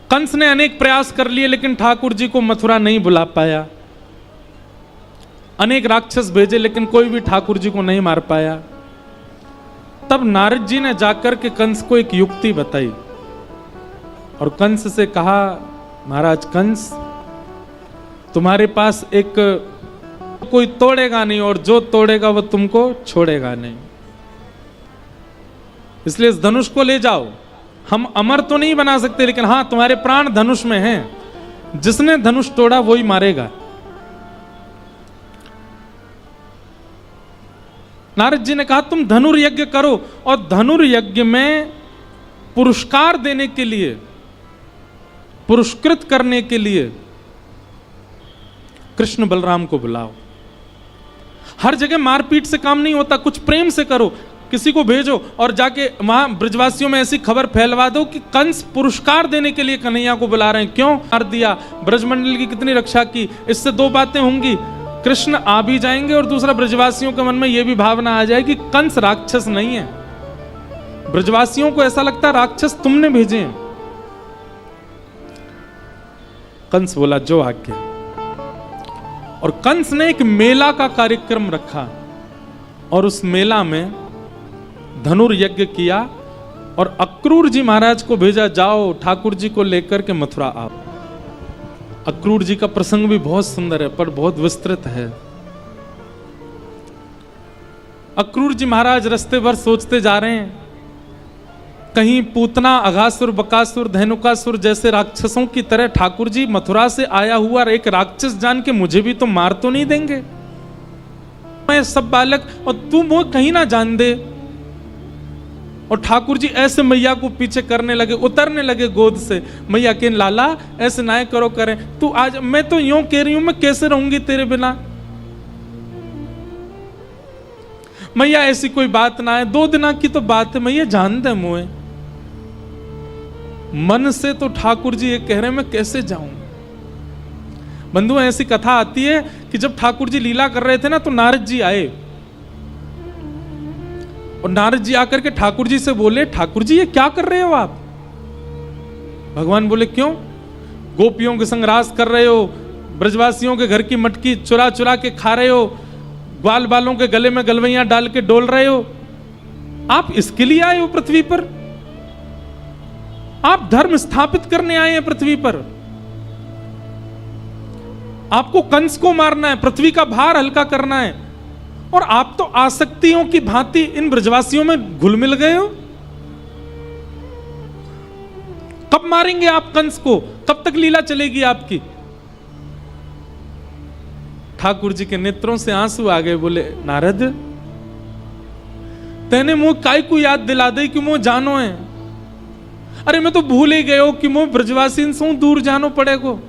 कंस ने अनेक प्रयास कर लिए लेकिन ठाकुर जी को मथुरा नहीं बुला पाया। अनेक राक्षस भेजे लेकिन कोई भी ठाकुर जी को नहीं मार पाया। तब नारद जी ने जाकर के कंस को एक युक्ति बताई और कंस से कहा, महाराज कंस, तुम्हारे पास एक कोई तोड़ेगा नहीं और जो तोड़ेगा वो तुमको छोड़ेगा नहीं, इसलिए इस धनुष को ले जाओ। हम अमर तो नहीं बना सकते लेकिन हां, तुम्हारे प्राण धनुष में हैं। जिसने धनुष तोड़ा वही मारेगा। नारद जी ने कहा तुम धनुर्यज्ञ करो, और धनुर्यज्ञ में पुरस्कार देने के लिए, पुरस्कृत करने के लिए कृष्ण बलराम को बुलाओ। हर जगह मारपीट से काम नहीं होता, कुछ प्रेम से करो। किसी को भेजो और जाके वहां ब्रजवासियों में ऐसी खबर फैलवा दो कि कंस पुरस्कार देने के लिए कन्हैया को बुला रहे हैं। क्यों मार दिया, ब्रजमंडल की कितनी रक्षा की। इससे दो बातें होंगी, कृष्ण आ भी जाएंगे और दूसरा ब्रजवासियों के मन में यह भी भावना आ जाएगी कि कंस राक्षस नहीं है। ब्रजवासियों को ऐसा लगता है राक्षस तुमने भेजे हैं। कंस बोला जो आज्ञा। और कंस ने एक मेला का कार्यक्रम रखा और उस मेला में धनुर्यज्ञ किया और अक्रूर जी महाराज को भेजा, जाओ ठाकुर जी को लेकर के मथुरा आओ। अक्रूर जी का प्रसंग भी बहुत सुंदर है पर बहुत विस्तृत है। अक्रूर जी महाराज रास्ते भर सोचते जा रहे हैं, कहीं पूतना, अघासुर, बकासुर, धेनुकासुर जैसे राक्षसों की तरह ठाकुर जी मथुरा से आया हुआ एक राक्षस जान के मुझे भी तो मार तो नहीं देंगे। मैं सब बालक और तू वो कहीं ना जान दे। और ठाकुर जी ऐसे मैया को पीछे करने लगे, उतरने लगे गोद से। मैया के लाला ऐसे ना करो, करें तू आज, मैं तो यूं कह रही हूं मैं कैसे रहूंगी तेरे बिना। मैया ऐसी कोई बात ना है, 2 दिना की तो बात है, मैया जान दे मुझे। मन से तो ठाकुर जी ये कह रहे हैं मैं कैसे जाऊं। बंधु ऐसी कथा आती है कि जब ठाकुर जी लीला कर रहे थे ना तो नारद जी आए और नारद जी आकर के ठाकुर जी से बोले, ठाकुर जी ये क्या कर रहे हो आप। भगवान बोले क्यों, गोपियों के संग रास कर रहे हो, ब्रजवासियों के घर की मटकी चुरा चुरा के खा रहे हो, ग्वाल बालों के गले में गलवैयां डाल के डोल रहे हो। आप इसके लिए आए हो पृथ्वी पर, आप धर्म स्थापित करने आए हैं पृथ्वी पर। आपको कंस को मारना है, पृथ्वी का भार हल्का करना है, और आप तो आसक्तियों की भांति इन ब्रजवासियों में घुल मिल गए हो। कब मारेंगे आप कंस को, कब तक लीला चलेगी आपकी। ठाकुर जी के नेत्रों से आंसू आ गए। बोले नारद तेने मुंह काय को याद दिला दे कि मुंह जानो है। अरे मैं तो भूल ही गयो कि मुंह ब्रजवासी से दूर जानो पड़ेगो।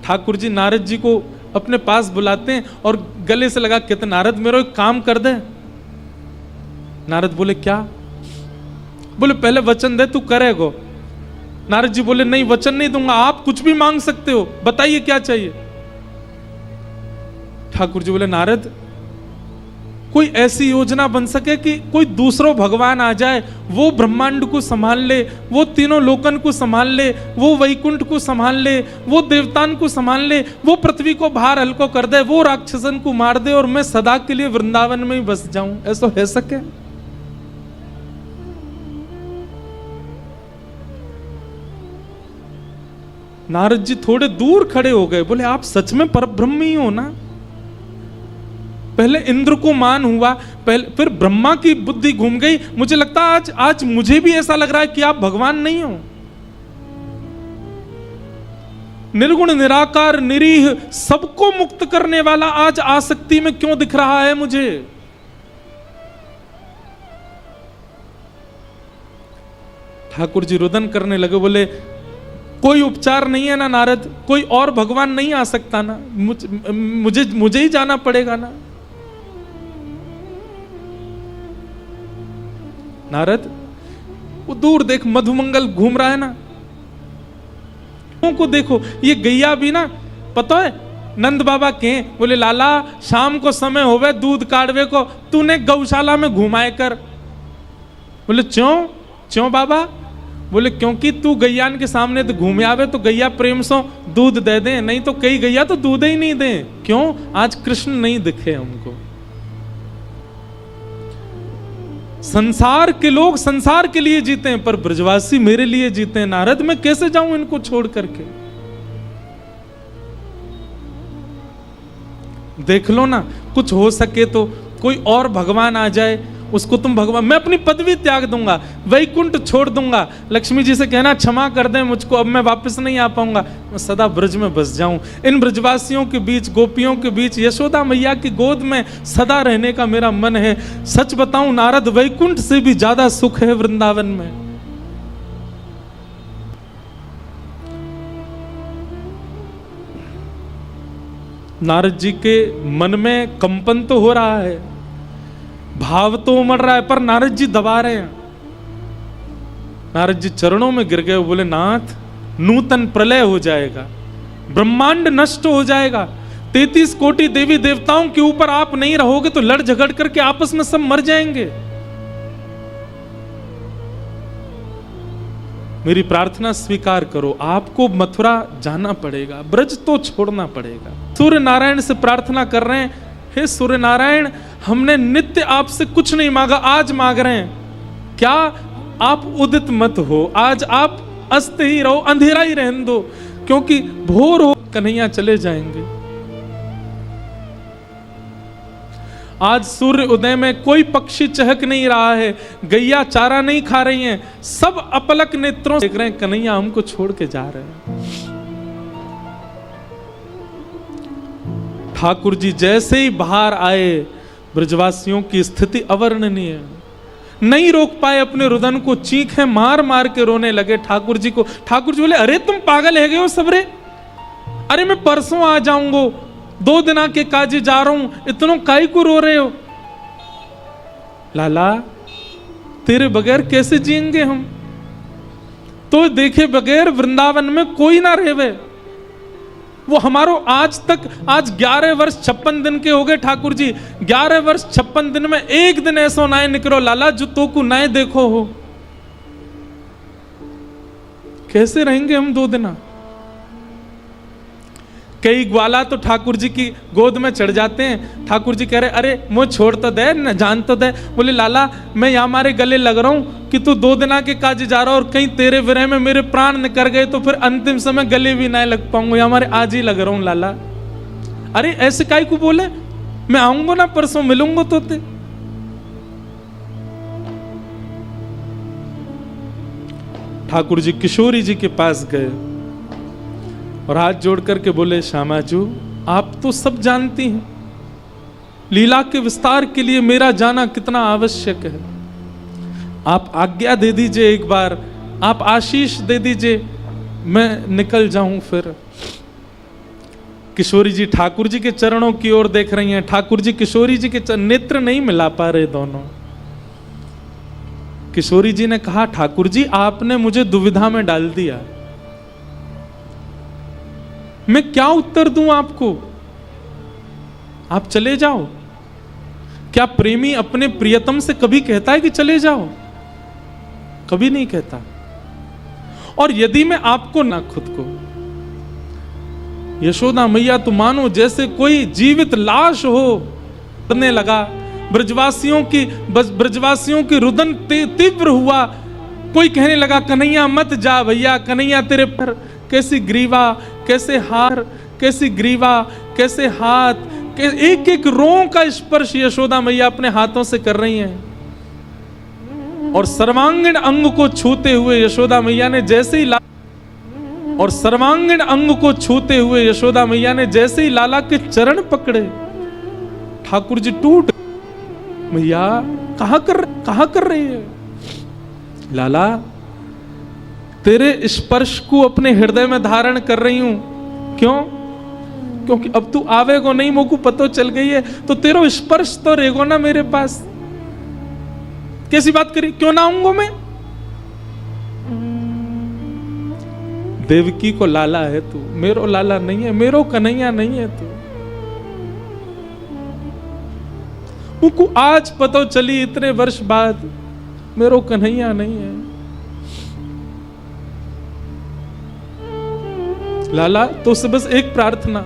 ठाकुर जी नारद जी को अपने पास बुलाते हैं और गले से लगा कहते नारद मेरा एक काम कर दे। नारद बोले क्या। बोले पहले वचन दे तू करेगो। नारद जी बोले नहीं वचन नहीं दूंगा, आप कुछ भी मांग सकते हो, बताइए क्या चाहिए। ठाकुर जी बोले नारद कोई ऐसी योजना बन सके कि कोई दूसरो भगवान आ जाए, वो ब्रह्मांड को संभाल ले, वो तीनों लोकन को संभाल ले, वो वैकुंठ को संभाल ले, वो देवतान को संभाल ले, वो पृथ्वी को भार हल्को कर दे, वो राक्षसन को मार दे और मैं सदा के लिए वृंदावन में ही बस जाऊं। ऐसा हो सके। नारद जी थोड़े दूर खड़े हो गए। बोले आप सच में परब्रह्म ही हो ना। पहले इंद्र को मान हुआ, पहले फिर ब्रह्मा की बुद्धि घूम गई। मुझे लगता आज मुझे भी ऐसा लग रहा है कि आप भगवान नहीं हो। निर्गुण निराकार निरीह सबको मुक्त करने वाला आज आसक्ति में क्यों दिख रहा है मुझे। ठाकुर जी रुदन करने लगे। बोले कोई उपचार नहीं है ना नारद, कोई और भगवान नहीं आ सकता ना, मुझे ही जाना पड़ेगा ना। नारद वो दूर देख मधुमंगल घूम रहा है ना, को देखो ये गैया भी ना, पता है नंद बाबा के। बोले लाला शाम को समय होवे दूध काढ़वे को, तूने गौशाला में घुमाए कर। बोले क्यों क्यों बाबा। बोले क्योंकि तू गैयान के सामने तो घूमे आवे तो गैया प्रेम से दूध दे दे, नहीं तो कई गैया तो दूध ही नहीं दे। क्यों? आज कृष्ण नहीं दिखे हमको। संसार के लोग संसार के लिए जीते हैं, पर ब्रजवासी मेरे लिए जीते हैं। नारद मैं कैसे जाऊं इनको छोड़ करके? देख लो ना, कुछ हो सके तो कोई और भगवान आ जाए, उसको तुम भगवान, मैं अपनी पदवी त्याग दूंगा, वैकुंठ छोड़ दूंगा, लक्ष्मी जी से कहना क्षमा कर दें मुझको, अब मैं वापस नहीं आ पाऊंगा, मैं सदा ब्रज में बस जाऊं, इन ब्रजवासियों के बीच, गोपियों के बीच, यशोदा मैया की गोद में सदा रहने का मेरा मन है। सच बताऊं नारद, वैकुंठ से भी ज्यादा सुख है वृंदावन में। नारद जी के मन में कंपन तो हो रहा है, भाव तो उमड़ रहा है, पर नारद जी दबा रहे हैं। नारद जी चरणों में गिर गए, बोले नाथ नूतन प्रलय हो जाएगा, ब्रह्मांड नष्ट हो जाएगा, 33 कोटि देवी देवताओं के ऊपर आप नहीं रहोगे तो लड़ झगड़ करके आपस में सब मर जाएंगे। मेरी प्रार्थना स्वीकार करो, आपको मथुरा जाना पड़ेगा, ब्रज तो छोड़ना पड़ेगा। सूर्य नारायण से प्रार्थना कर रहे हैं, हे सूर्य नारायण, हमने नित्य आपसे कुछ नहीं मांगा, आज मांग रहे हैं, क्या आप उदित मत हो, आज आप अस्त ही रहो, अंधेरा ही रहने दो, क्योंकि भोर हो कन्हैया चले जाएंगे। आज सूर्य उदय में कोई पक्षी चहक नहीं रहा है, गैया चारा नहीं खा रही हैं, सब अपलक नेत्रों से देख रहे हैं कन्हैया हमको छोड़ के जा रहे हैं। ठाकुर जी जैसे ही बाहर आए, ब्रजवासियों की स्थिति अवर्णनीय है, नहीं रोक पाए अपने रुदन को, चीखें मार मार के रोने लगे ठाकुर जी को। ठाकुर जी बोले अरे तुम पागल है गए हो सबरे, अरे मैं परसों आ जाऊंगा, 2 दिना के काजे जा रहा हूं, इतनों काई को रो रहे हो? लाला तेरे बगैर कैसे जिएंगे हम, तो देखे बगैर वृंदावन में कोई ना रहे। वो हमारो आज 11 वर्ष 56 दिन के हो गए ठाकुर जी, 11 वर्ष 56 दिन में एक दिन ऐसा नाय निकलो लाला जो तो को नाय देखो हो। कैसे रहेंगे हम 2 दिन? कई ग्वाला तो ठाकुर जी की गोद में चढ़ जाते हैं, ठाकुर जी कह रहे अरे मुझे छोड़ तो दे, न जान तो दे। बोले लाला मैं यहाँ हमारे गले लग रहा हूँ कि तू 2 दिना के काज जा रहा और कहीं तेरे विरह में मेरे प्राण निकल गए तो फिर अंतिम समय गले भी ना लग पाऊंगा, यहाँ हमारे आज ही लग रहा हूँ लाला। अरे ऐसे काई को बोले, मैं आऊंगा ना परसों मिलूंगा तो ते। ठाकुर जी किशोरी जी के पास गए और हाथ जोड़ करके बोले श्यामाजू आप तो सब जानती हैं, लीला के विस्तार के लिए मेरा जाना कितना आवश्यक है, आप आज्ञा दे दीजिए, एक बार आप आशीष दे दीजिए, मैं निकल जाऊं फिर। किशोरी जी ठाकुर जी के चरणों की ओर देख रही हैं, ठाकुर जी किशोरी जी के नेत्र नहीं मिला पा रहे दोनों। किशोरी जी ने कहा ठाकुर जी आपने मुझे दुविधा में डाल दिया, मैं क्या उत्तर दूं आपको, आप चले जाओ। क्या प्रेमी अपने प्रियतम से कभी कहता है कि चले जाओ? कभी नहीं कहता। और यदि मैं आपको ना खुद को, यशोदा मैया तो मानो जैसे कोई जीवित लाश हो करने लगा, ब्रजवासियों की रुदन तीव्र हुआ, कोई कहने लगा कन्हैया मत जा भैया, कन्हैया तेरे पर कैसी ग्रीवा, कैसे हार, कैसी ग्रीवा, कैसे हाथ, एक एक रों का स्पर्श यशोदा मैया अपने हाथों से कर रही हैं। और सर्वांगीण अंग को छूते हुए यशोदा मैया ने जैसे ही यशोदा मैया ने जैसे ही लाला के चरण पकड़े, ठाकुर जी टूट, मैया कहां कर रही है? लाला तेरे स्पर्श को अपने हृदय में धारण कर रही हूं। क्यों? क्योंकि अब तू आवेगो नहीं, मोको पतो चल गई है, तो तेरा स्पर्श तो रहेगो ना मेरे पास। कैसी बात करी, क्यों ना आऊंगा मैं? देवकी को लाला है तू, मेरो लाला नहीं है, मेरो कन्हैया नहीं है तू। मुझको आज पता चली इतने वर्ष बाद, मेरो कन्हैया नहीं है। लाला तो से बस एक प्रार्थना,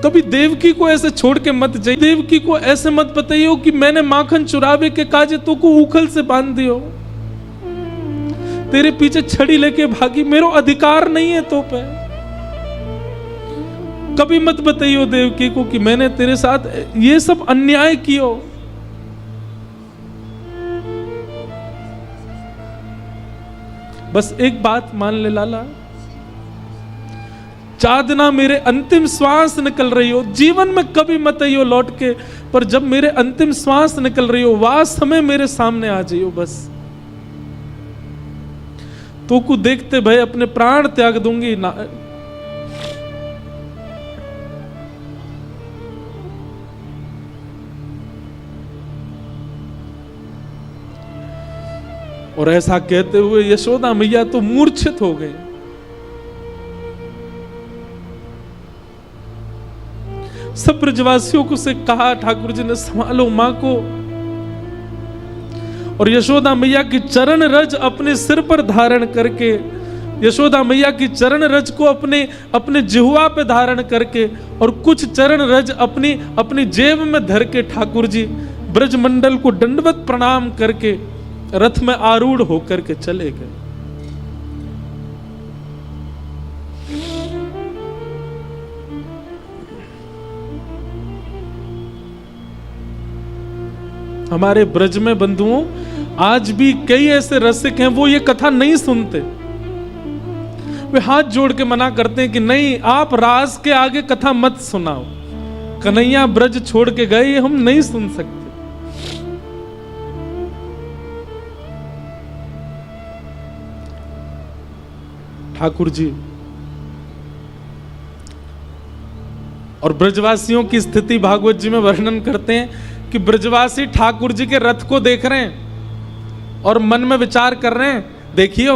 कभी देवकी को ऐसे छोड़ के मत जाइए, देवकी को ऐसे मत बताइयो कि मैंने माखन चुरावे के काजे तो को उखल से बांध दियो, तेरे पीछे छड़ी लेके भागी, मेरो अधिकार नहीं है तो पे। कभी मत बताइयो देवकी को कि मैंने तेरे साथ ये सब अन्याय कियो। बस एक बात मान ले लाला, चादना मेरे अंतिम श्वास निकल रही हो, जीवन में कभी मत आइयो लौट के, पर जब मेरे अंतिम श्वास निकल रही हो वह समय मेरे सामने आ जाइयो बस। तो को देखते भाई अपने प्राण त्याग दूंगी ना। और ऐसा कहते हुए यशोदा मैया तो मूर्छित हो गई। सब ब्रजवासियों को से कहा, ठाकुर जी ने संभालो मां को, और यशोदा मैया की चरण रज अपने सिर पर धारण करके, यशोदा मैया की चरण रज को अपने जिह्वा पे धारण करके, और कुछ चरण रज अपनी जेब में धर के ठाकुर जी ब्रजमंडल को दंडवत प्रणाम करके रथ में आरूढ़ होकर के चले गए। हमारे ब्रज में बंधुओं आज भी कई ऐसे रसिक हैं, वो ये कथा नहीं सुनते, वे हाथ जोड़ के मना करते हैं कि नहीं, आप रास के आगे कथा मत सुनाओ, कन्हैया ब्रज छोड़ के गए, ये हम नहीं सुन सकते। ठाकुर जी और ब्रजवासियों की स्थिति भागवत जी में वर्णन करते हैं कि ब्रजवासी ठाकुर जी के रथ को देख रहे हैं और मन में विचार कर रहे हैं, देखियो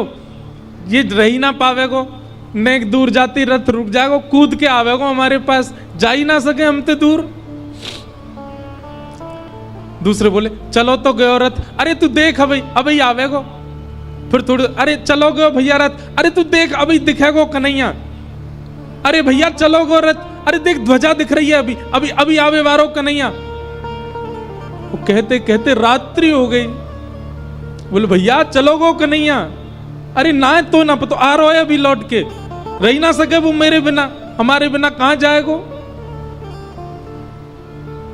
ये रही ना पावेगो, नेक दूर जाती रथ रुक जाएगो, कूद के आवेगो हमारे पास, जा ही ना सके हम ते दूर। दूसरे बोले चलो तो गयो रथ, अरे तू देख अभी आवेगो। फिर थोड़ी, अरे चलो गो भैया रथ, अरे तू देख अभी दिखेगो कन्हैया, अरे भैया चलो गो रथ, अरे देख ध्वजा दिख रही है अभी आवे वारो कन्हैया। वो कहते कहते रात्रि हो गई। बोले भैया चलो गो कन्हैया, अरे ना तो ना पतो आ रहा है अभी लौट के, रही ना सके वो मेरे बिना, हमारे बिना कहां जाएगो।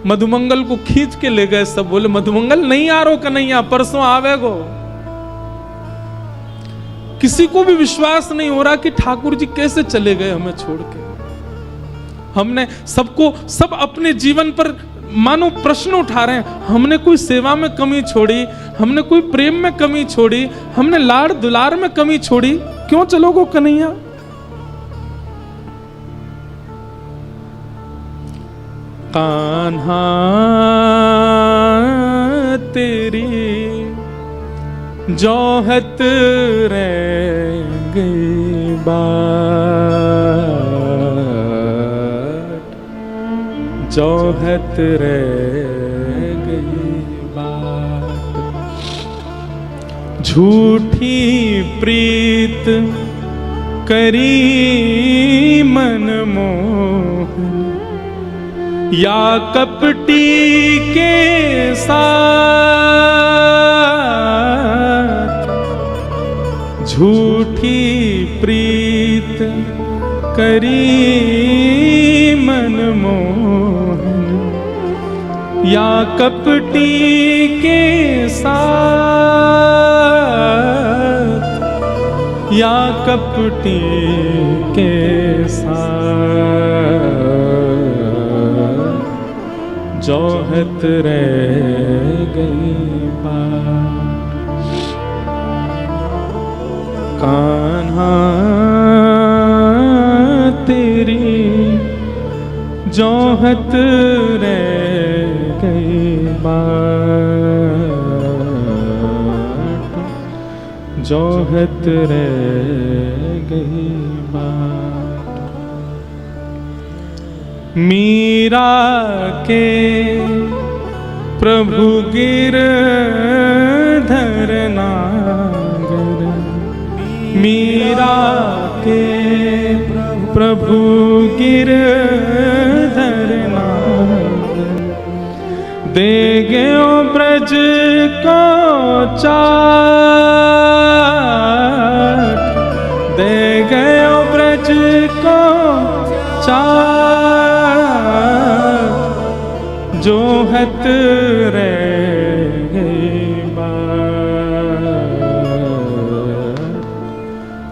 मधुमंगल को खींच के ले गए सब, बोले मधुमंगल नहीं आ रहा कन्हैया, परसों आवेगो। किसी को भी विश्वास नहीं हो रहा कि ठाकुर जी कैसे चले गए हमें छोड़ के। हमने सब अपने जीवन पर मानो प्रश्न उठा रहे हैं, हमने कोई सेवा में कमी छोड़ी, हमने कोई प्रेम में कमी छोड़ी, हमने लाड़ दुलार में कमी छोड़ी, क्यों चलोगो कन्हैया। कान्हा तेरी जोहत रह गई बात, जोहत रह गई बात। झूठी प्रीत करी मनमोहन, या कपटी के साथ। झूठी प्रीत करी मनमोहन, या कपटी के साथ, या कपटी के साथ। जोहत रह गई बात। कान्हा तेरी जोहत रह गई बात, जोहत रह गई बात। मीरा के प्रभु गिरधर नागर, मीरा के प्रभु गिरधर नाथ, दे गयो ब्रज को चाट, दे गयो ब्रज को चाट, जो हत रह गई बात,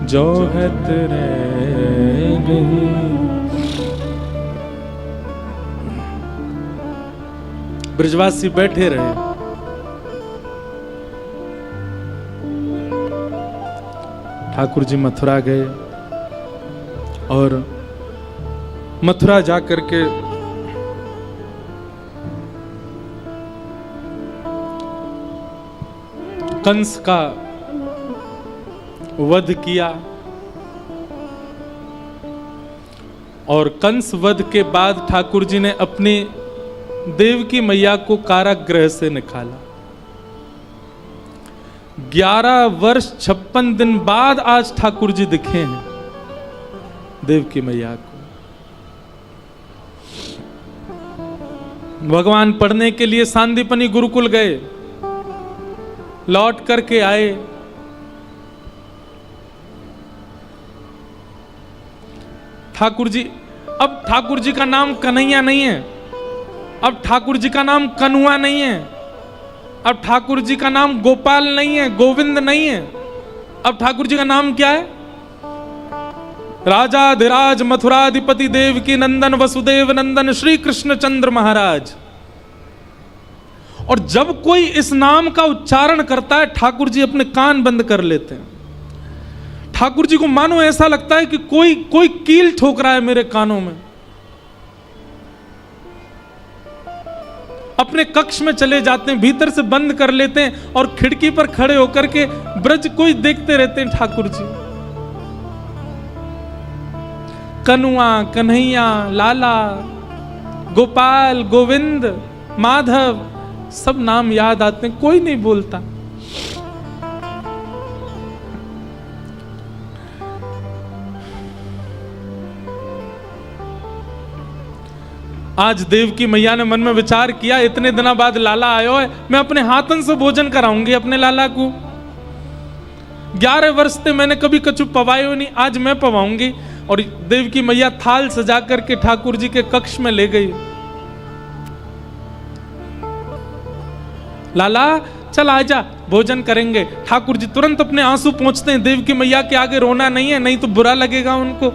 जो हत रह गई। ब्रजवासी बैठे रहे। ठाकुर जी मथुरा गए और मथुरा जाकर के कंस का वध किया और कंस वध के बाद ठाकुर जी ने अपनी देवकी मैया को कारागृह से निकाला। 11 वर्ष 56 दिन बाद आज ठाकुर जी दिखे हैं देवकी मैया को। भगवान पढ़ने के लिए सांदीपनी गुरुकुल गए, लौट करके आए। ठाकुर जी, अब ठाकुर जी का नाम कन्हैया नहीं है, अब ठाकुर जी का नाम कन्हुआ नहीं है, अब ठाकुर जी का नाम गोपाल नहीं है, गोविंद नहीं है। अब ठाकुर जी का नाम क्या है? राजाधिराज मथुराधिपति देवकी नंदन वसुदेव नंदन श्री कृष्ण चंद्र महाराज। और जब कोई इस नाम का उच्चारण करता है ठाकुर जी अपने कान बंद कर लेते हैं। ठाकुर जी को मानो ऐसा लगता है कि कोई कील ठोक रहा है मेरे कानों में। अपने कक्ष में चले जाते हैं, भीतर से बंद कर लेते हैं और खिड़की पर खड़े होकर के ब्रज को ही देखते रहते हैं। ठाकुर जी कन्हुआ, कन्हैया, लाला, गोपाल, गोविंद, माधव, सब नाम याद आते हैं, कोई नहीं बोलता। आज देवकी मैया ने मन में विचार किया, इतने दिनों बाद लाला आयो है, मैं अपने हाथन से भोजन कराऊंगी अपने लाला को। 11 वर्ष से मैंने कभी कछु पवायो नहीं, आज मैं पवाऊंगी। और देवकी मैया थाल सजा करके ठाकुर जी के कक्ष में ले गई। लाला चल आजा, भोजन करेंगे। ठाकुर जी तुरंत अपने आंसू पोंछते हैं। देवकी मैया के आगे रोना नहीं है, नहीं तो बुरा लगेगा उनको।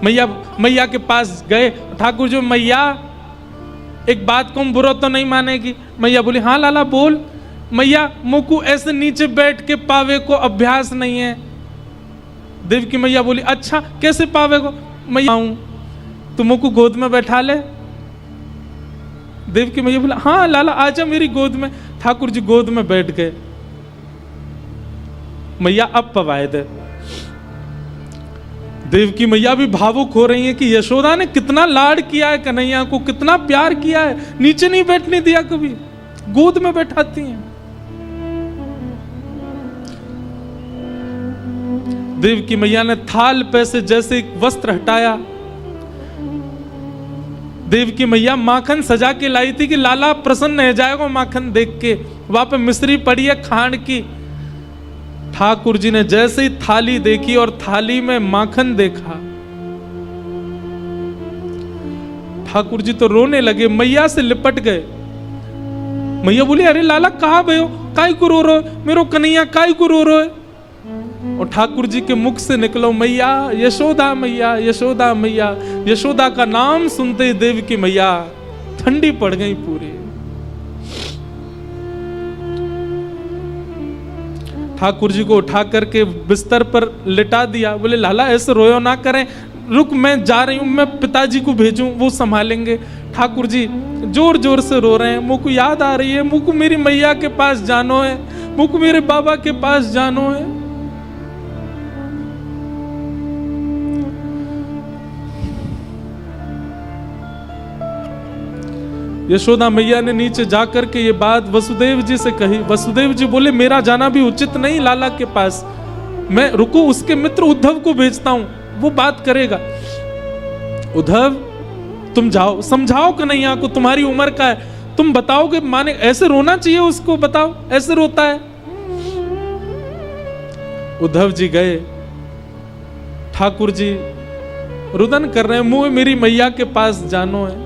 मैया के पास गए। ठाकुर जी, मैया एक बात को बुरा तो नहीं मानेगी? मैया बोली, हाँ लाला बोल। मैया मोकू ऐसे नीचे बैठ के पावे को अभ्यास नहीं है। देवकी मैया बोली, अच्छा कैसे पावे को? मैया आऊं तो मोकू गोद में बैठा ले। देवकी मैया बोला, हाँ लाला आजा मेरी गोद में। ठाकुर जी गोद में बैठ गए। मैया अब पवाए दे। देवकी मैया भी भावुक हो रही है कि यशोदा ने कितना लाड किया है कन्हैया को, कितना प्यार किया है, नीचे नहीं बैठने दिया कभी, गोद में बैठाती हैं। देवकी मैया ने थाल पे से जैसे एक वस्त्र हटाया। देवकी मैया माखन सजा के लाई थी कि लाला प्रसन्न हो जाएगा माखन देख के। वहां पे मिश्री पड़ी है खांड की। ठाकुर जी ने जैसे ही थाली देखी और थाली में माखन देखा, ठाकुर जी तो रोने लगे, मैया से लिपट गए। मैया बोली, अरे लाला कहाँ गए हो, काय को रो रहे हो, मेरो कन्हैया काय को रो रहे हो? और ठाकुर जी के मुख से निकलो, मैया यशोदा मैया यशोदा मैया। यशोदा का नाम सुनते ही देवकी मैया ठंडी पड़ गई पूरी। ठाकुर जी को उठा करके बिस्तर पर लिटा दिया। बोले, लाला ऐसे रोयो ना करें, रुक मैं जा रही हूं, मैं पिताजी को भेजूं, वो संभालेंगे। ठाकुर जी जोर जोर से रो रहे हैं। मुझको याद आ रही है, मुझको मेरी मैया के पास जानो है, मुझको मेरे बाबा के पास जानो है। यशोदा मैया ने नीचे जाकर के ये बात वसुदेव जी से कही। वसुदेव जी बोले, मेरा जाना भी उचित नहीं लाला के पास, मैं रुको, उसके मित्र उद्धव को भेजता हूं, वो बात करेगा। उद्धव तुम जाओ, समझाओ कन्हैया को, तुम्हारी उम्र का है, तुम बताओगे माने, ऐसे रोना चाहिए उसको, बताओ ऐसे रोता है। उद्धव जी गए, ठाकुर जी रुदन कर रहे हैं, मुंह मेरी मैया के पास जानो है।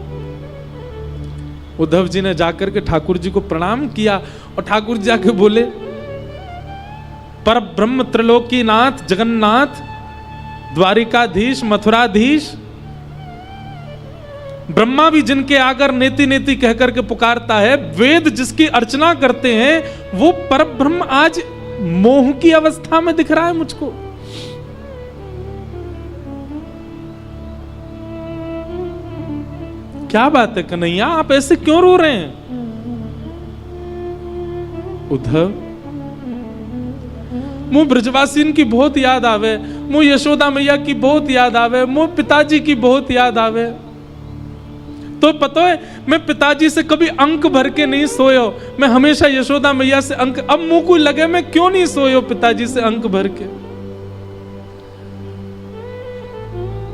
उद्धव जी ने जाकर के ठाकुर जी को प्रणाम किया और ठाकुर जी जाके बोले, पर ब्रह्म त्रिलोकीनाथ जगन्नाथ द्वारिकाधीश मथुराधीश, ब्रह्मा भी जिनके आगर नेति नेति कहकर के पुकारता है, वेद जिसकी अर्चना करते हैं, वो परब्रह्म आज मोह की अवस्था में दिख रहा है मुझको। क्या बात है कन्हैया, आप ऐसे क्यों रो रहे हैं? उद्धव मुझ ब्रजवासीन की बहुत याद आवे, मुझ यशोदा मैया की बहुत याद आवे, मुझ पिताजी की बहुत याद आवे। तो पता है मैं पिताजी से कभी अंक भर के नहीं सोयो, मैं हमेशा यशोदा मैया से अंक, अब मुंह को लगे मैं क्यों नहीं सोयो पिताजी से अंक भर के।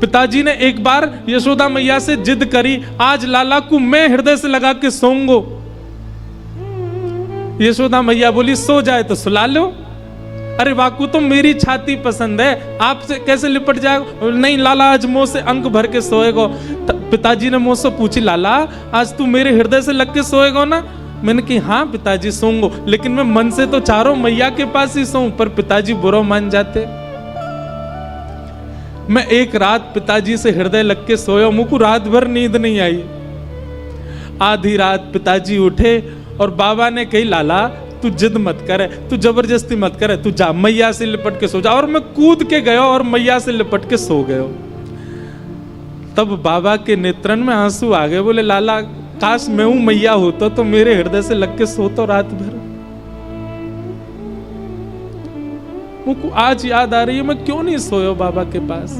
पिताजी ने एक बार यशोदा मैया से जिद करी, आज लाला को मैं हृदय से लगा के सोऊंगो। यशोदा मैया बोली सो जाए तो सुला लो। अरे वाकू तो मेरी छाती पसंद है, आपसे कैसे लिपट जाए? नहीं लाला आज मुंह से अंक भर के सोएगो। पिताजी ने मुझसे पूछी, लाला आज तू मेरे हृदय से लग के सोएगो ना? मैंने कही हाँ पिताजी सोऊंगो, लेकिन मैं मन से तो चारों मैया के पास ही सोऊं। पर पिताजी बुरा मान जाते। मैं एक रात पिताजी से हृदय लग के सोया, मुझको रात भर नींद नहीं आई। आधी रात पिताजी उठे और बाबा ने कही, लाला तू जिद मत करे, तू जबरदस्ती मत करे, तू जा मैया से लिपट के सो जा। और मैं कूद के गया और मैया से लिपट के सो गया। तब बाबा के नेत्रन में आंसू आ गए, बोले लाला काश मैं हूं मैया होता तो मेरे हृदय से लग के सोता रात भर। मुझको आज याद आ रही है मैं क्यों नहीं सोया बाबा के पास।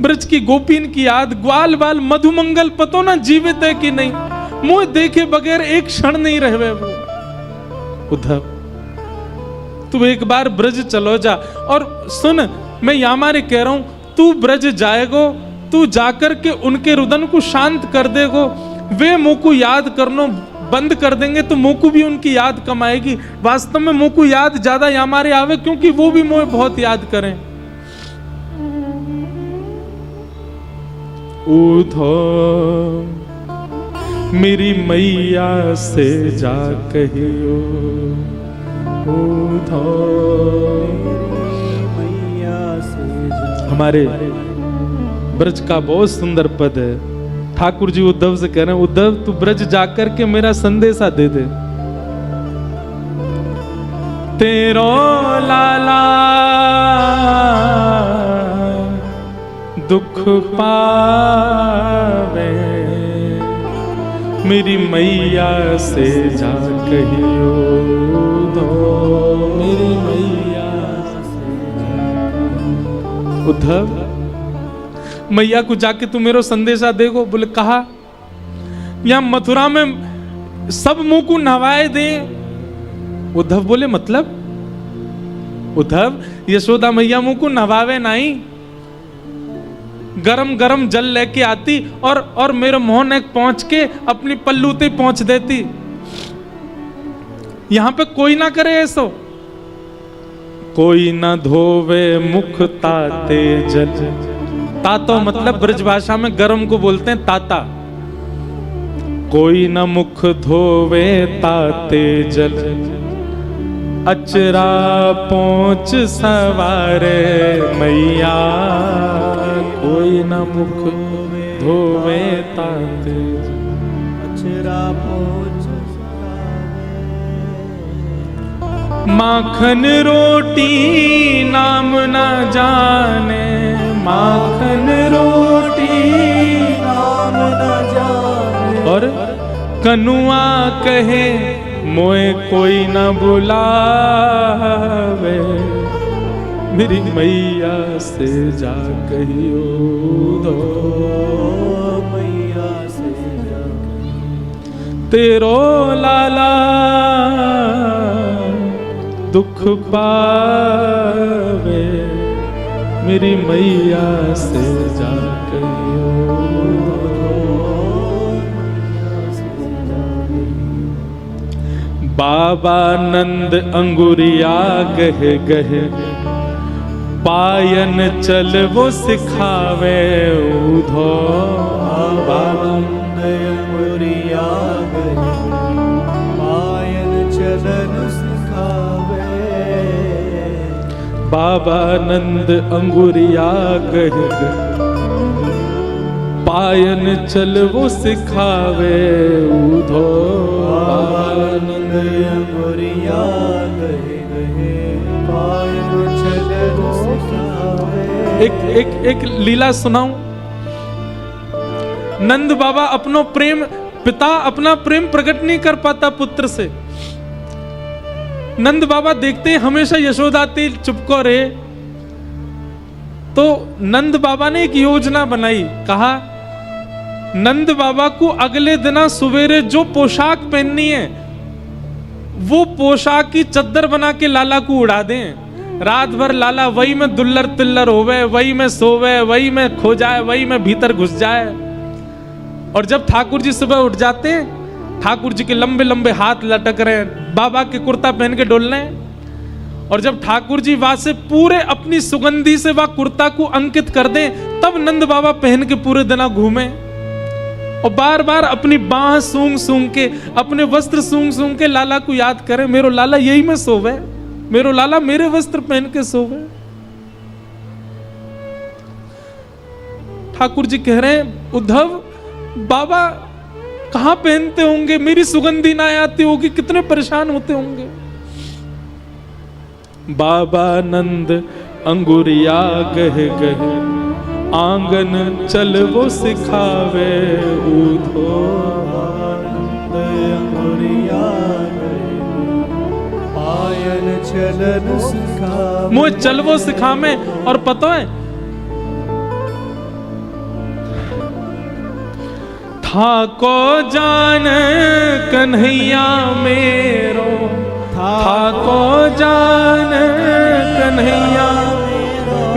ब्रज की गोपीन की याद, ग्वाल बाल मधुमंगल पतो ना जीवित है कि नहीं, मुझे देखे बगैर एक क्षण नहीं रहे वो। उद्धव तू एक बार ब्रज चलो जा। और सुन मैं यामारे कह रहा हूं, तू ब्रज जाएगो, तू जाकर के उनके रुदन को शांत कर देगो, वे मुंह को याद करनो बंद कर देंगे तो मुंह को भी उनकी याद कम आएगी। वास्तव में मुंह को याद ज्यादा यामारे आवे, क्योंकि वो भी मुझे बहुत याद करें। उद्धव मेरी मैया से जा कहियो, मैया से जा। हमारे ब्रज का बहुत सुंदर पद है। ठाकुर जी उद्धव से कह रहे हैं, उद्धव तू ब्रज जाकर के मेरा संदेशा दे दे। तेरो लाला दुख पावे, मेरी मैया से जा कहियो दो, मेरी मैया से। उद्धव मैया को जाके तू मेरो संदेशा देगो? बोले कहा यहां मथुरा में सब मुंह को नहवाए दे। उद्धव बोले मतलब? उद्धव यशोदा मैया मुंह को नहवावे नहीं, गरम गरम जल लेके आती और मेरे मोहन एक पहुंच के अपनी पल्लूते पहुंच देती। यहां पे कोई ना करे ऐसो। कोई ना धोवे मुख ताते जल, तातो मतलब ब्रज भाषा में गरम को बोलते हैं ताता। कोई न मुख धोवे ताते जल, अचरा पहुंच सवारे मैया। कोई न मुख धोवे ताते जल, अचरा पहुंच सवारे। माखन रोटी नाम न जाने, माखन रोटी नाम न जाने। और कनुआ कहे मोए कोई न बुलावे, मेरी मैया से जा कहियो दो, मैया से जा तेरो लाला दुख दुख पावे, मेरी मैया से जाके बाबा नंद अंगुरिया गह गह, पायन चल वो सिखावे उधो। बाबा नंद अंगुरिया गह, पायन चलन सिखावे। बाबा नंद अंगुरिया गह गह, पायन चल वो सिखावे उधो। बाबा नंद अंगुरिया गह गह, पायन चलन सिखावे। एक लीला सुनाऊं। नंद बाबा अपनो प्रेम, पिता अपना प्रेम प्रकट नहीं कर पाता पुत्र से। नंद बाबा देखते हमेशा यशोदा ती चुपको रे, तो नंद बाबा ने एक योजना बनाई। कहा नंद बाबा को अगले दिन सवेरे जो पोशाक पहननी है वो पोशाक की चद्दर बना के लाला को उड़ा दें। रात भर लाला वही में दुल्लर तिल्लर होवे, वही में सोवे, वही में खो जाए, वही में भीतर घुस जाए। और जब ठाकुर जी सुबह उठ जाते हैं, ठाकुर जी के लंबे लंबे हाथ लटक रहे हैं, बाबा के कुर्ता पहन के डोल रहे हैं। और जब ठाकुर जी वहां से पूरे अपनी सुगंधी से वह कुर्ता को अंकित कर दें, तब नंद बाबा पहन के पूरे दिन घूमे और बार बार अपनी बाह सूंघ सूंघ के, अपने वस्त्र सूंघ सूंघ के लाला को याद करें, मेरो लाला यही में सोवे, मेरो लाला मेरे वस्त्र पहन के सोवे। ठाकुर जी कह रहे हैं उद्धव बाबा कहां पहनते होंगे, मेरी सुगंधी ना आती होगी, कितने परेशान होते होंगे। बाबा नंद अंगुरिया गह गह, आंगन चल वो सिखावे उधो। नंद अंगुरिया गह, पायन चलन सिखावे। मुझे चल वो सिखावे। और पता है था को जान कन्हैया मेरो, था को जान कन्हैया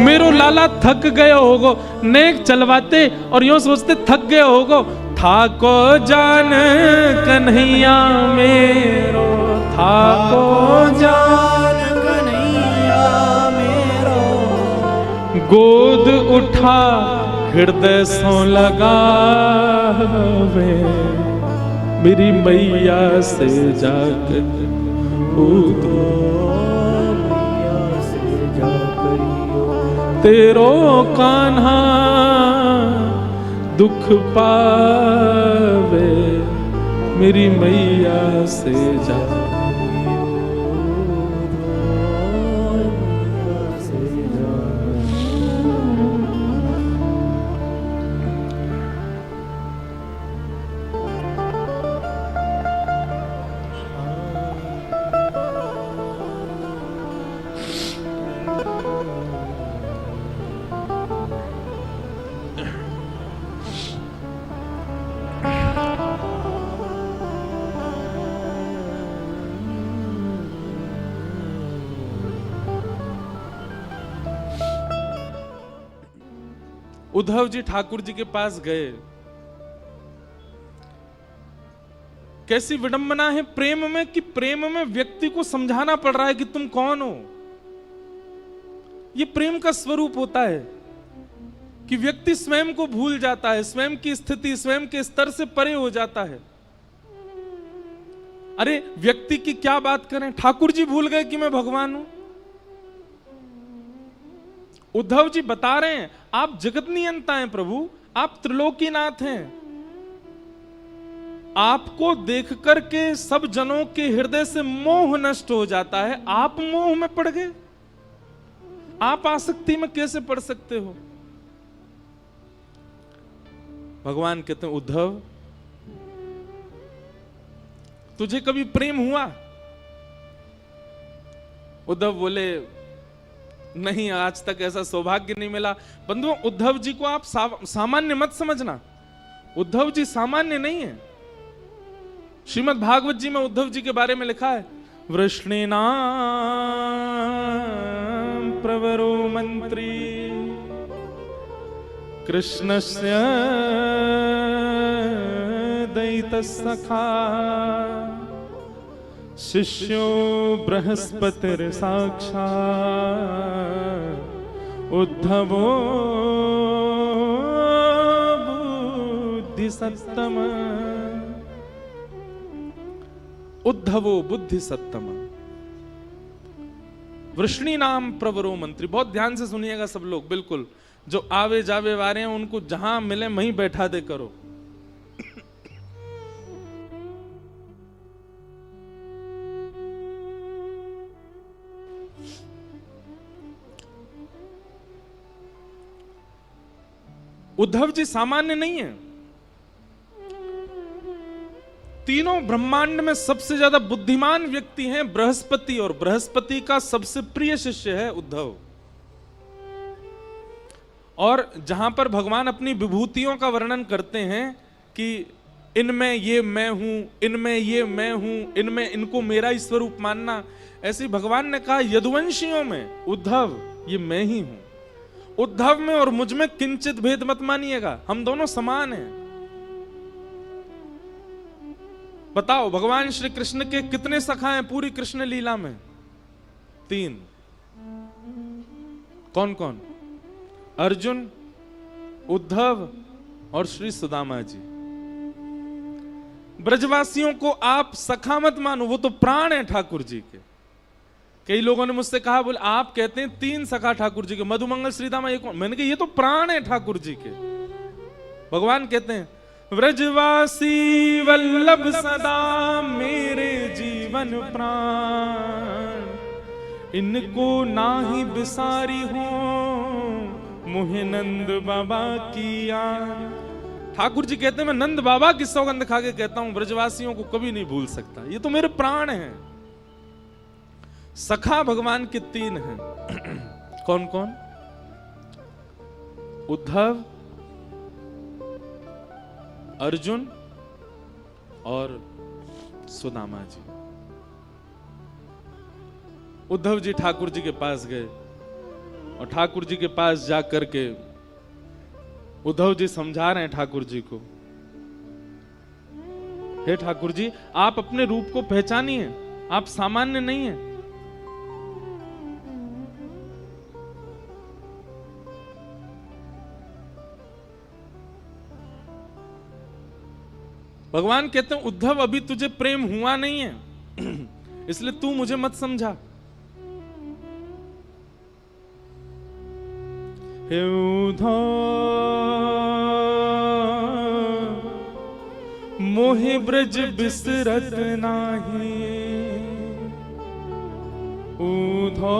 मेरो लाला थक गए होगो, नेक चलवाते और यूं सोचते थक गए होगो। था को जान कन्हैया मेरो, था को जान कन्हैया मेरो। गोद उठा हृदय सो लगावे, मेरी मैया से जाकर उधो। तेरो कान्हा दुख पावे, मेरी मैया से जाकर। उद्धव जी ठाकुर जी के पास गए। कैसी विडंबना है प्रेम में कि प्रेम में व्यक्ति को समझाना पड़ रहा है कि तुम कौन हो। यह प्रेम का स्वरूप होता है कि व्यक्ति स्वयं को भूल जाता है, स्वयं की स्थिति, स्वयं के स्तर से परे हो जाता है। अरे व्यक्ति की क्या बात करें, ठाकुर जी भूल गए कि मैं भगवान हूं। उद्धव जी बता रहे हैं आप जगत नियंता हैं प्रभु, आप त्रिलोकीनाथ हैं। आपको देख करके सब जनों के हृदय से मोह नष्ट हो जाता है, आप मोह में पड़ गए। आप आसक्ति में कैसे पड़ सकते हो। भगवान कहते हैं उद्धव तुझे कभी प्रेम हुआ। उद्धव बोले नहीं, आज तक ऐसा सौभाग्य नहीं मिला। बंधुओं उद्धव जी को आप सामान्य मत समझना, उद्धव जी सामान्य नहीं है। श्रीमद् भागवत जी में उद्धव जी के बारे में लिखा है वृष्णीनां प्रवरो मंत्री कृष्णस्य दयितसखा शिष्यो बृहस्पतिर्साक्षात् उद्धवो बुद्धिसत्तम। उद्धवो बुद्धिसत्तम। वृष्णि नाम प्रवरो मंत्री। बहुत ध्यान से सुनिएगा सब लोग, बिल्कुल जो आवे जावे वाले हैं उनको जहां मिले वहीं बैठा दे करो। उद्धव जी सामान्य नहीं है। तीनों ब्रह्मांड में सबसे ज्यादा बुद्धिमान व्यक्ति हैं बृहस्पति, और बृहस्पति का सबसे प्रिय शिष्य है उद्धव। और जहां पर भगवान अपनी विभूतियों का वर्णन करते हैं कि इनमें ये मैं हूं, इनमें ये मैं हूं, इनमें इनको मेरा ही स्वरूप मानना, ऐसे भगवान ने कहा यदुवंशियों में उद्धव ये मैं ही हूं। उद्धव में और मुझ में किंचित भेद मत मानिएगा, हम दोनों समान हैं। बताओ भगवान श्री कृष्ण के कितने सखा हैं पूरी कृष्ण लीला में? 3। कौन कौन? अर्जुन, उद्धव और श्री सुदामा जी। ब्रजवासियों को आप सखा मत मानो, वो तो प्राण है ठाकुर जी के। कई लोगों ने मुझसे कहा, बोले आप कहते हैं 3 सखा ठाकुर जी के, मधुमंगल श्रीदामा ये कौन? मैंने कहा ये तो प्राण है ठाकुर जी के। भगवान कहते हैं व्रजवासी वल्लभ सदा मेरे जीवन प्राण, इनको नाही बिसारी हो मुहे नंद बाबा की याद। ठाकुर जी कहते हैं मैं नंद बाबा की सौगंध खा के कहता हूं ब्रजवासियों को कभी नहीं भूल सकता, ये तो मेरे प्राण हैं। सखा भगवान के 3 हैं। कौन कौन? उद्धव, अर्जुन और सुदामा जी। उद्धव जी ठाकुर जी के पास गए और ठाकुर जी के पास जाकर के उद्धव जी समझा रहे हैं ठाकुर जी को, हे ठाकुर जी आप अपने रूप को पहचानिए, आप सामान्य नहीं हैं। भगवान कहते हैं उद्धव अभी तुझे प्रेम हुआ नहीं है इसलिए तू मुझे मत समझा। हे उद्धव मोहि ब्रज बिसरत नाही, उद्धव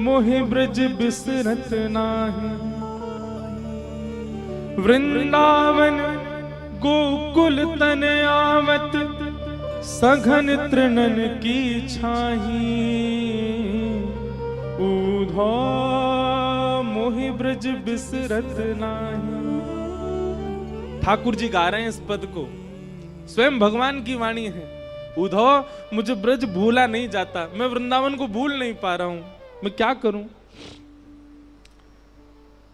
मोहि ब्रज बिसरत नाही। वृंदावन गोकुल तन आवत सघन तृणन की छाही, उद्धव मोहि ब्रज बिसरत नाही। ठाकुर जी गा रहे हैं इस पद को, स्वयं भगवान की वाणी है। उद्धव मुझे ब्रज भूला नहीं जाता, मैं वृंदावन को भूल नहीं पा रहा हूं, मैं क्या करूं?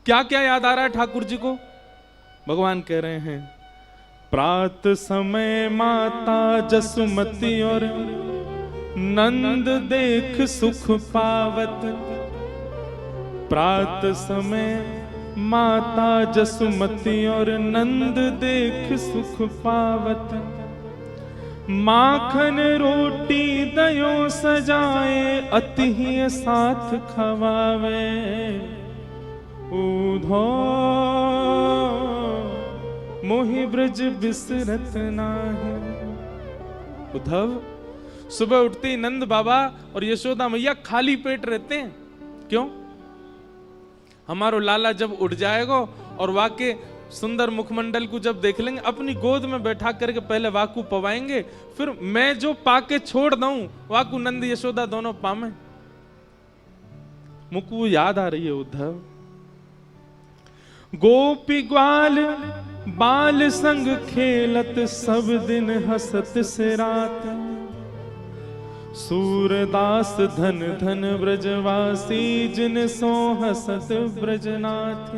क्या क्या याद आ रहा है ठाकुर जी को? भगवान कह रहे हैं प्रात समय माता जसुमती और नंद देख सुख पावत। प्रात समय माता जसुमती और नंद देख सुख पावत। माखन रोटी दयो सजाए अति ही साथ खवावे, उद्धव मोहि ब्रज बिसरत नाही। उद्धव सुबह उठते ही नंद बाबा और यशोदा मैया खाली पेट रहते हैं। क्यों? हमारो लाला जब उठ जाएगा और वाके सुंदर मुखमंडल को जब देख लेंगे, अपनी गोद में बैठा करके पहले वाकू पवाएंगे, फिर मैं जो पाके छोड़ दूं वाकू नंद यशोदा दोनों पामे। मुकु याद आ रही है उद्धव। गोपी ग्वाल बाल संग खेलत सब दिन हसत से रात, सूरदास धन धन ब्रजवासी जिन सो हसत ब्रजनाथ,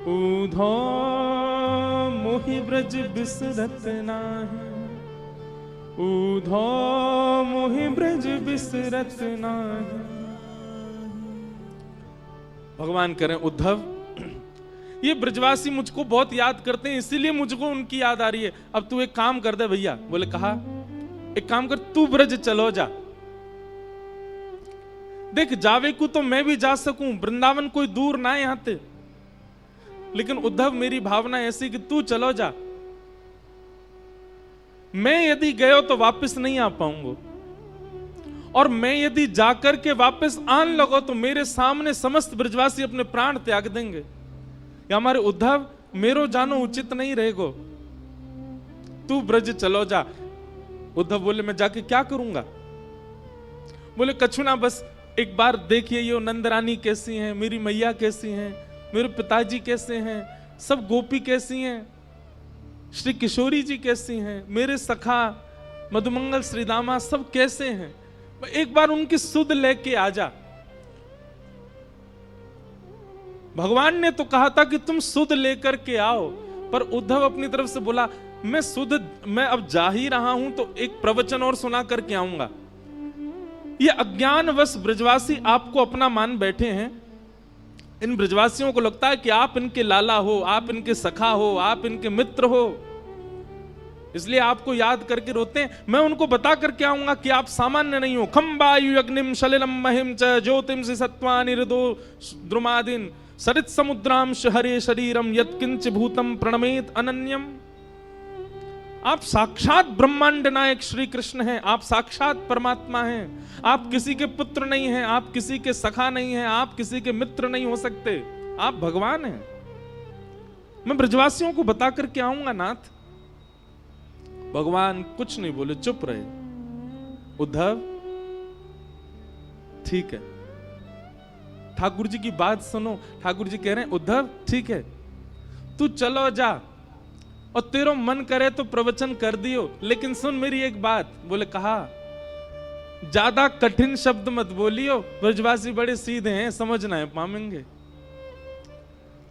ऊधो मोहि ब्रज बिसरत नाहि, ऊधो मोहि ब्रज बिसरत नाहि। भगवान करें उद्धव, ये ब्रजवासी मुझको बहुत याद करते हैं, इसीलिए मुझको उनकी याद आ रही है। अब तू एक काम कर दे भैया। बोले कहा, एक काम कर, तू ब्रज चलो जा। देख जावे को तो मैं भी जा सकूं, वृंदावन कोई दूर ना है यहां से, लेकिन उद्धव मेरी भावना ऐसी कि तू चलो जा। मैं यदि गयो तो वापस नहीं आ पाऊंगा, और मैं यदि जाकर के वापस आन लगो तो मेरे सामने समस्त ब्रजवासी अपने प्राण त्याग देंगे। या हमारे उद्धव मेरो जानो उचित नहीं रहेगो, तू ब्रज चलो जा। उद्धव बोले मैं जाके क्या करूंगा? बोले कछु ना, बस एक बार देखिए ये नंदरानी कैसी हैं, मेरी मैया कैसी हैं, मेरे पिताजी कैसे हैं, सब गोपी कैसी हैं, श्री किशोरी जी कैसी हैं, मेरे सखा मधुमंगल श्रीदामा सब कैसे हैं, एक बार उनकी सुध लेके आ जा। भगवान ने तो कहा था कि तुम सुध लेकर के आओ, पर उद्धव अपनी तरफ से बोला मैं अब जा ही रहा हूं तो एक प्रवचन और सुना करके आऊंगा। ये अज्ञानवश ब्रजवासी आपको अपना मान बैठे हैं। इन ब्रजवासियों को लगता है कि आप इनके लाला हो, आप इनके सखा हो, आप इनके मित्र हो, इसलिए आपको याद करके रोते हैं। मैं उनको बता करके आऊंगा कि आप सामान्य नहीं हो। खम वायु अग्निम सलिलम महिम च ज्योतिम सत्वानि हृदो द्रुमादिन सरित समुद्राम हरे शरीरम यत्किंच भूतम प्रणमेत अनन्यम। आप साक्षात ब्रह्मांड नायक श्री कृष्ण हैं, आप साक्षात परमात्मा हैं। आप किसी के पुत्र नहीं हैं, आप किसी के सखा नहीं हैं, आप किसी के मित्र नहीं हो सकते, आप भगवान हैं। मैं ब्रजवासियों को बता करके आऊंगा नाथ। भगवान कुछ नहीं बोले, चुप रहे। उद्धव ठीक है, ठाकुर जी की बात सुनो। ठाकुर जी कह रहे हैं उद्धव ठीक है, तू चलो जा, और तेरो मन करे तो प्रवचन कर दियो, लेकिन सुन मेरी एक बात। बोले कहा, ज्यादा कठिन शब्द मत बोलियो, ब्रजवासी बड़े सीधे हैं, समझना है पामेंगे।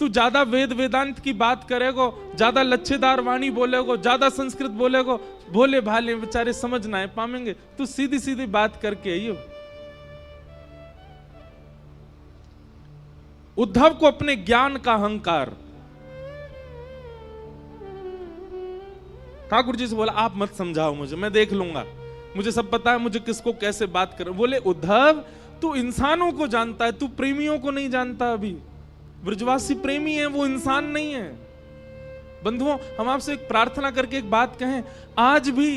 तू ज्यादा वेद वेदांत की बात करेगो, ज्यादा लच्छेदार वाणी बोलेगो, ज्यादा संस्कृत बोलेगो, भोले भाले बेचारे समझना है पामेंगे। तू सीधी सीधी बात करके आइयो। उद्धव को अपने ज्ञान का अहंकार। ठाकुर जी से बोला आप मत समझाओ मुझे, मैं देख लूंगा, मुझे सब पता है, मुझे किसको कैसे बात कर। बोले उद्धव तू इंसानों को जानता है, तू प्रेमियों को नहीं जानता। अभी ब्रजवासी प्रेमी है, वो इंसान नहीं है। बंधुओं हम आपसे एक प्रार्थना करके एक बात कहें, आज भी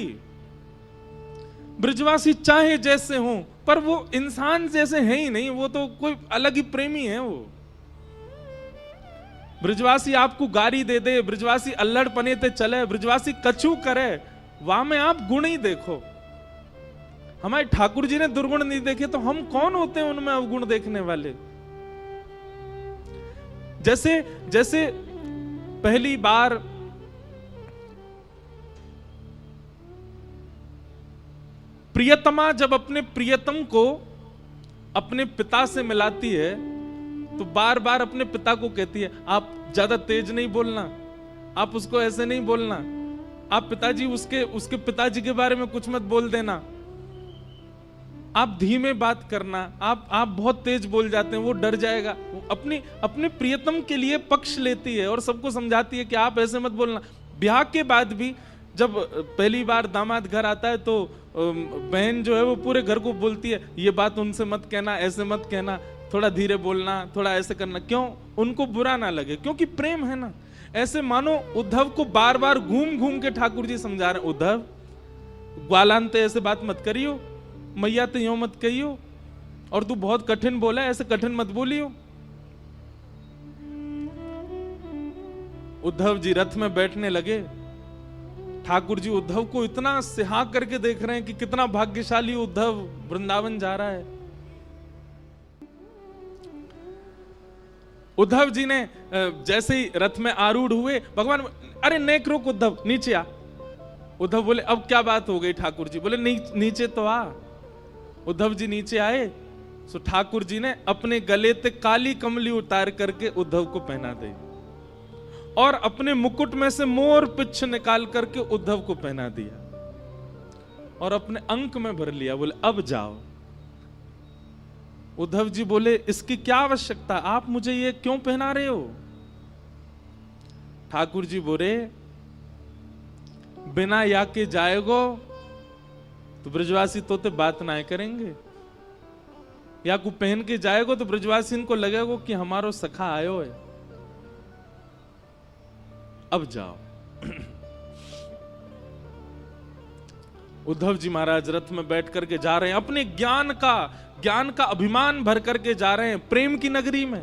ब्रजवासी चाहे जैसे हो, पर वो इंसान जैसे है ही नहीं, वो तो कोई अलग ही प्रेमी है। वो ब्रजवासी आपको गारी दे दे, ब्रजवासी अल्लड़ पने ते चले, ब्रजवासी कछु करे, वहां में आप गुण ही देखो। हमारे ठाकुर जी ने दुर्गुण नहीं देखे तो हम कौन होते हैं उनमें अवगुण देखने वाले। जैसे जैसे पहली बार प्रियतमा जब अपने प्रियतम को अपने पिता से मिलाती है तो बार बार अपने पिता को कहती है आप ज्यादा तेज नहीं बोलना, आप उसको ऐसे नहीं बोलना, आप पिताजी उसके पिताजी के बारे में कुछ मत बोल देना, आप धीमे बात करना, आप बहुत तेज बोल जाते हैं, वो डर जाएगा। वो अपने प्रियतम के लिए पक्ष लेती है और सबको समझाती है कि आप ऐसे मत बोलना। ब्याह के बाद भी जब पहली बार दामाद घर आता है तो बहन जो है वो पूरे घर को बोलती है ये बात उनसे मत कहना, ऐसे मत कहना, थोड़ा धीरे बोलना, थोड़ा ऐसे करना। क्यों? उनको बुरा ना लगे, क्योंकि प्रेम है ना। ऐसे मानो उद्धव को बार बार घूम घूम के ठाकुर जी समझा रहे, उद्धव ग्वालांते ऐसे बात मत करियो, मैया तो यूं मत कहियो, और तू बहुत कठिन बोला, ऐसे कठिन मत बोलियो। उद्धव जी रथ में बैठने लगे। ठाकुर जी उद्धव को इतना सिहा करके देख रहे हैं कि कितना भाग्यशाली उद्धव जी ने जैसे ही रथ में आरूढ़ हुए, भगवान अरे नेक रोक उद्धव, नीचे आ। उद्धव बोले अब क्या बात हो गई ठाकुर जी? बोले नीचे तो आ। उद्धव जी नीचे आए तो ठाकुर जी ने अपने गले से काली कमली उतार करके उद्धव को पहना दी और अपने मुकुट में से मोर पिच्छ निकाल करके उद्धव को पहना दिया और अपने अंक में भर लिया। बोले अब जाओ। उद्धव जी बोले इसकी क्या आवश्यकता, आप मुझे ये क्यों पहना रहे हो? ठाकुर जी बोले बिना या के जाएगो तो ब्रजवासी तोते बात ना करेंगे, या को पहन के जाएगो तो ब्रजवासी इनको लगेगो कि हमारो सखा आयो है। अब जाओ। उद्धव जी महाराज रथ में बैठ करके जा रहे हैं, अपने ज्ञान का अभिमान भर करके जा रहे हैं प्रेम की नगरी में।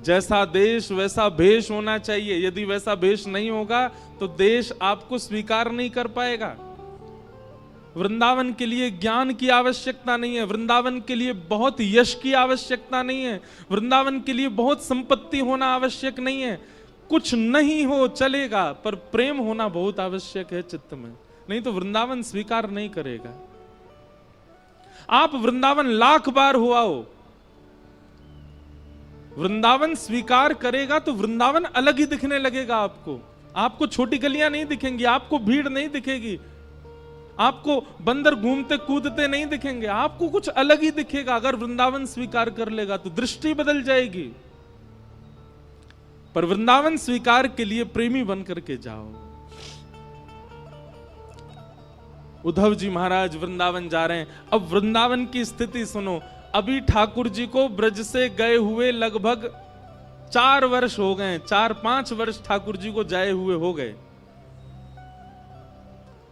जैसा देश वैसा भेष होना चाहिए, यदि वैसा भेष नहीं होगा तो देश आपको स्वीकार नहीं कर पाएगा। वृंदावन के लिए ज्ञान की आवश्यकता नहीं है, वृंदावन के लिए बहुत यश की आवश्यकता नहीं है, वृंदावन के लिए बहुत संपत्ति होना आवश्यक नहीं है। कुछ नहीं हो चलेगा, पर प्रेम होना बहुत आवश्यक है चित्त में, नहीं तो वृंदावन स्वीकार नहीं करेगा। आप वृंदावन लाख बार हुआ हो, वृंदावन स्वीकार करेगा तो वृंदावन अलग ही दिखने लगेगा आपको। आपको छोटी गलियां नहीं दिखेंगी, आपको भीड़ नहीं दिखेगी, आपको बंदर घूमते कूदते नहीं दिखेंगे, आपको कुछ अलग ही दिखेगा। अगर वृंदावन स्वीकार कर लेगा तो दृष्टि बदल जाएगी। पर वृंदावन स्वीकार के लिए प्रेमी बन करके जाओ। उद्धव जी महाराज वृंदावन जा रहे हैं। अब वृंदावन की स्थिति सुनो। अभी ठाकुर जी को ब्रज से गए हुए लगभग 4 वर्ष हो गए, 4-5 वर्ष ठाकुर जी को जाए हुए हो गए।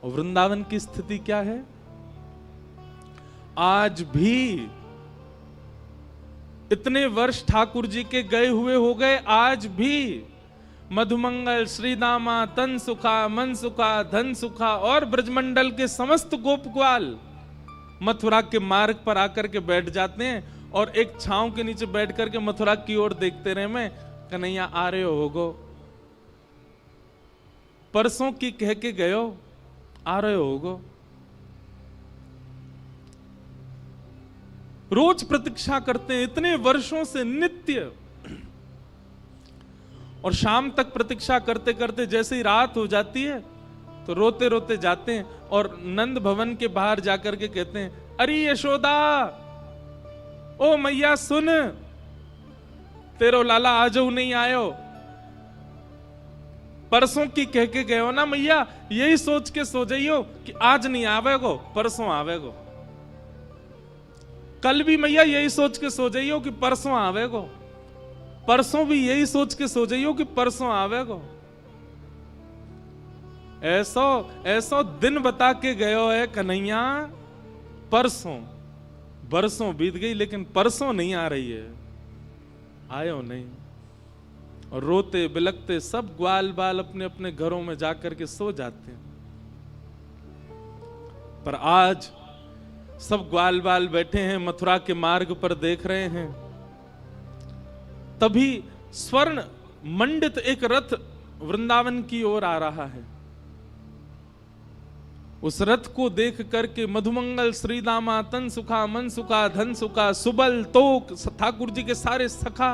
और वृंदावन की स्थिति क्या है? आज भी इतने वर्ष ठाकुर जी के गए हुए हो गए, आज भी मधुमंगल, श्रीदामा, तन सुखा, मन सुखा, धन सुखा और ब्रजमंडल के समस्त गोप ग्वाल मथुरा के मार्ग पर आकर के बैठ जाते हैं और एक छांव के नीचे बैठ करके मथुरा की ओर देखते रहे। मैं कन्हैया आ रहे होगो, परसों की कह के गयो, आ रहे होगो। रोज प्रतीक्षा करते हैं इतने वर्षों से नित्य, और शाम तक प्रतीक्षा करते करते जैसे ही रात हो जाती है तो रोते रोते जाते हैं और नंद भवन के बाहर जाकर के कहते हैं, अरे यशोदा, ओ मैया सुन, तेरो लाला आजो नहीं आयो। परसों की कह के गए हो ना मैया, यही सोच के सो जाइयो कि आज नहीं आवेगो, परसों आवेगो। कल भी मैया यही सोच के सो जाइयो कि परसों आवेगो, परसों भी यही सोच के सो जाइयो कि परसों आवेगो। ऐसो दिन बता के गयो है कन्हैया, परसों बरसों बीत गई लेकिन परसों नहीं आ रही है, आयो नहीं। और रोते बिलखते सब ग्वाल बाल अपने अपने घरों में जाकर के सो जाते हैं। पर आज सब ग्वाल बाल बैठे हैं मथुरा के मार्ग पर देख रहे हैं। तभी स्वर्ण मंडित एक रथ वृंदावन की ओर आ रहा है। उस रथ को देख करके मधुमंगल, श्रीदामा, तन सुखा, मन सुखा, धन सुखा, सुबल, तोक, ठाकुर जी के सारे सखा,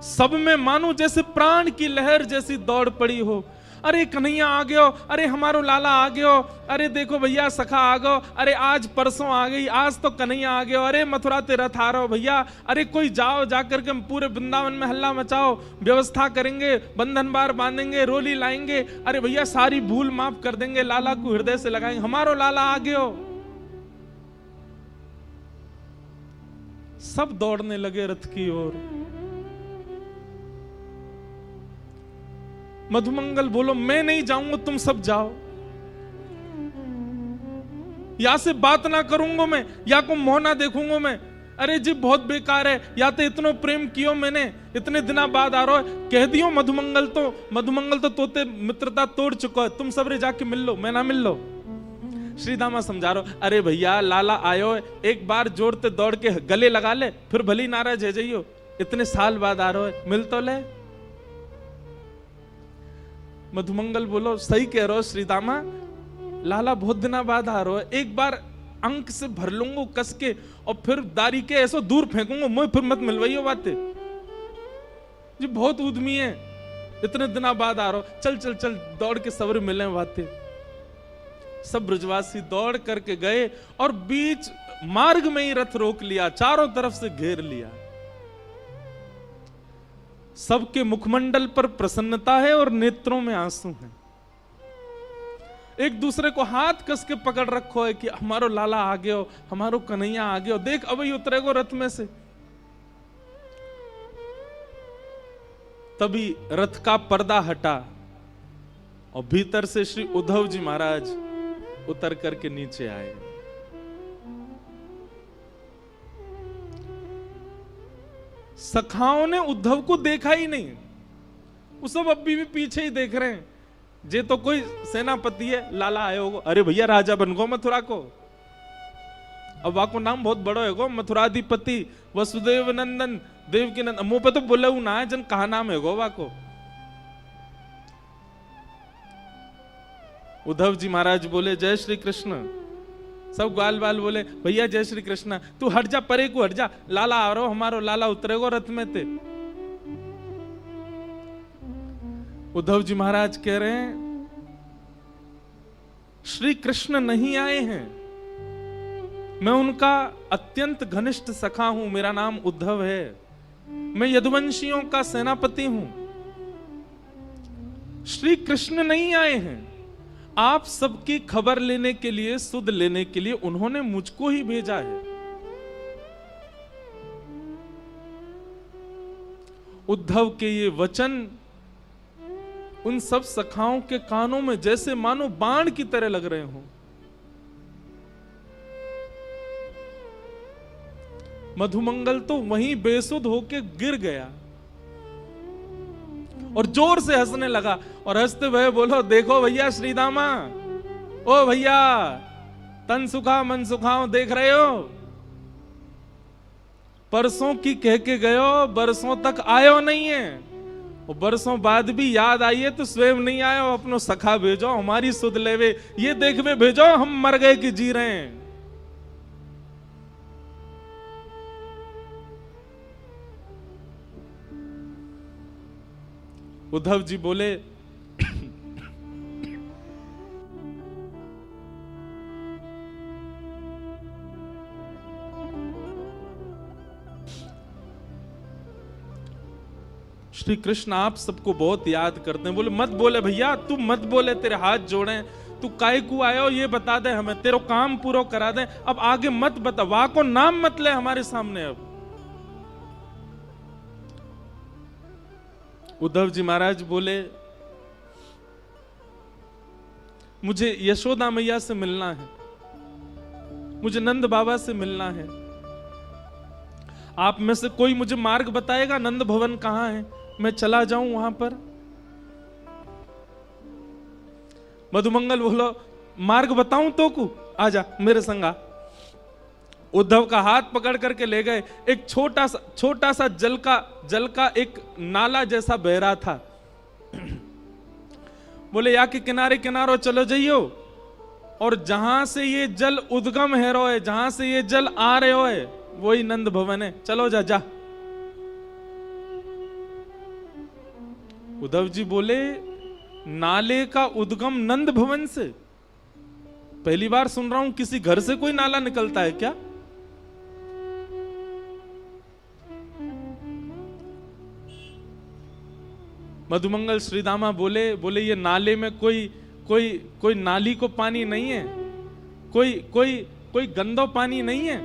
सब में मानो जैसे प्राण की लहर जैसी दौड़ पड़ी हो। अरे कन्हैया आ गयो, अरे हमारो लाला आ गयो, अरे देखो भैया सखा आ गयो, अरे आज परसों आ गई, आज तो कन्हैया आ गयो, अरे मथुरा ते रथ आ रहो भैया, अरे कोई जाओ, जाकर के पूरे वृंदावन में हल्ला मचाओ, व्यवस्था करेंगे, बंधन बार बांधेंगे, रोली लाएंगे, अरे भैया सारी भूल माफ कर देंगे, लाला को हृदय से लगाएंगे, हमारो लाला आ गयो। सब दौड़ने लगे रथ की ओर। मधुमंगल बोलो, मैं नहीं जाऊंगा, तुम सब जाओ, या से बात ना करूंगा मैं, या को मुंह ना देखूंगा मैं। अरे जी बहुत बेकार है, या तो इतनो प्रेम कियो मैंने, इतने दिना बाद आ रहा है, कह दियो मधुमंगल तो तोते मित्रता तोड़ चुका है, तुम सबरे जाके मिल लो, मैं ना मिल लो। श्री दामा समझा रहे, अरे भैया लाला आयो, एक बार जोड़ते दौड़ के गले लगा ले, फिर भली नाराज है जाइयो, इतने साल बाद आ रहे हो, मिल तो ले। मधुमंगल बोलो, सही कह रहे हो श्री दामा, लाला बहुत दिनों बाद आ रहे हो, एक बार अंक से भर लूंगा कस के और फिर दारी के ऐसो दूर फेंकूंगा, मुझे फिर मत मिलवाइयो बातें जी, बहुत उद्यमी है, इतने दिनों बाद आ रहा हो, चल चल चल दौड़ के सबर मिले बातें। सब ब्रजवासी दौड़ करके गए और बीच मार्ग में ही रथ रोक लिया, चारों तरफ से घेर लिया। सबके मुखमंडल पर प्रसन्नता है और नेत्रों में आंसू हैं। एक दूसरे को हाथ कस के पकड़ रखो है कि हमारो लाला आ गयो, हमारो कन्हैया आ गयो, देख अब ही उतरेगो रथ में से। तभी रथ का पर्दा हटा और भीतर से श्री उद्धव जी महाराज उतर करके नीचे आए। सखाओं ने उद्धव को देखा ही नहीं, वो सब अभी भी पीछे ही देख रहे हैं। जे तो कोई सेनापति है, लाला आए होगो, अरे भैया राजा बन गो मथुरा को, अब वाको नाम बहुत बड़ो है गो, मथुराधिपति वसुदेव नंदन देवकी नंदन, मुंह पे तो बोले ना है, जन कहा नाम है गो वाको। उद्धव जी महाराज बोले जय श्री कृष्ण, सब ग्वाल बाल बोले भैया जय श्री कृष्ण, तू हट जा, परे को हट जा, लाला आ रहा हमारो, लाला उतरेगो रथ में ते। उद्धव जी महाराज कह रहे हैं श्री कृष्ण नहीं आए हैं, मैं उनका अत्यंत घनिष्ठ सखा हूं, मेरा नाम उद्धव है, मैं यदुवंशियों का सेनापति हूं। श्री कृष्ण नहीं आए हैं, आप सबकी खबर लेने के लिए, सुध लेने के लिए उन्होंने मुझको ही भेजा है। उद्धव के ये वचन उन सब सखाओं के कानों में जैसे मानो बाण की तरह लग रहे हों। मधुमंगल तो वहीं बेसुध होके गिर गया और जोर से हंसने लगा और हंसते हुए बोलो, देखो भैया श्रीदामा, ओ भैया तन सुखा मन सुखाओ, देख रहे हो, परसों की कह के गयो, बरसों तक आयो नहीं है, और बरसों बाद भी याद आई है तो स्वयं नहीं आयो, अपनो सखा भेजो, हमारी सुध लेवे, ये देखवे भेजो हम मर गए कि जी रहे हैं। उद्धव जी बोले श्री कृष्ण आप सबको बहुत याद करते हैं। बोले मत बोले भैया, तू मत बोले, तेरे हाथ जोड़े, तू काय को आयो ये बता दे हमें, तेरा काम पूरा करा दे, अब आगे मत बता, वाह को नाम मत ले हमारे सामने। अब उद्धव जी महाराज बोले मुझे यशोदा मैया से मिलना है, मुझे नंद बाबा से मिलना है, आप में से कोई मुझे मार्ग बताएगा, नंद भवन कहां है, मैं चला जाऊं वहां पर। मधुमंगल बोलो मार्ग बताऊं तो को, आजा मेरे संगा। उद्धव का हाथ पकड़ करके ले गए, एक छोटा सा जल का एक नाला जैसा बह रहा था। बोले या के किनारे किनारो चलो जाइयो, और जहां से ये जल उद्गम है रो है, जहां से ये जल आ रहे हो है, वही नंद भवन है, चलो जा जा। उद्धव जी बोले नाले का उद्गम नंद भवन से? पहली बार सुन रहा हूं, किसी घर से कोई नाला निकलता है क्या? मधुमंगल श्रीदामा बोले ये नाले में कोई नाली को पानी नहीं है, कोई गंदो पानी नहीं है।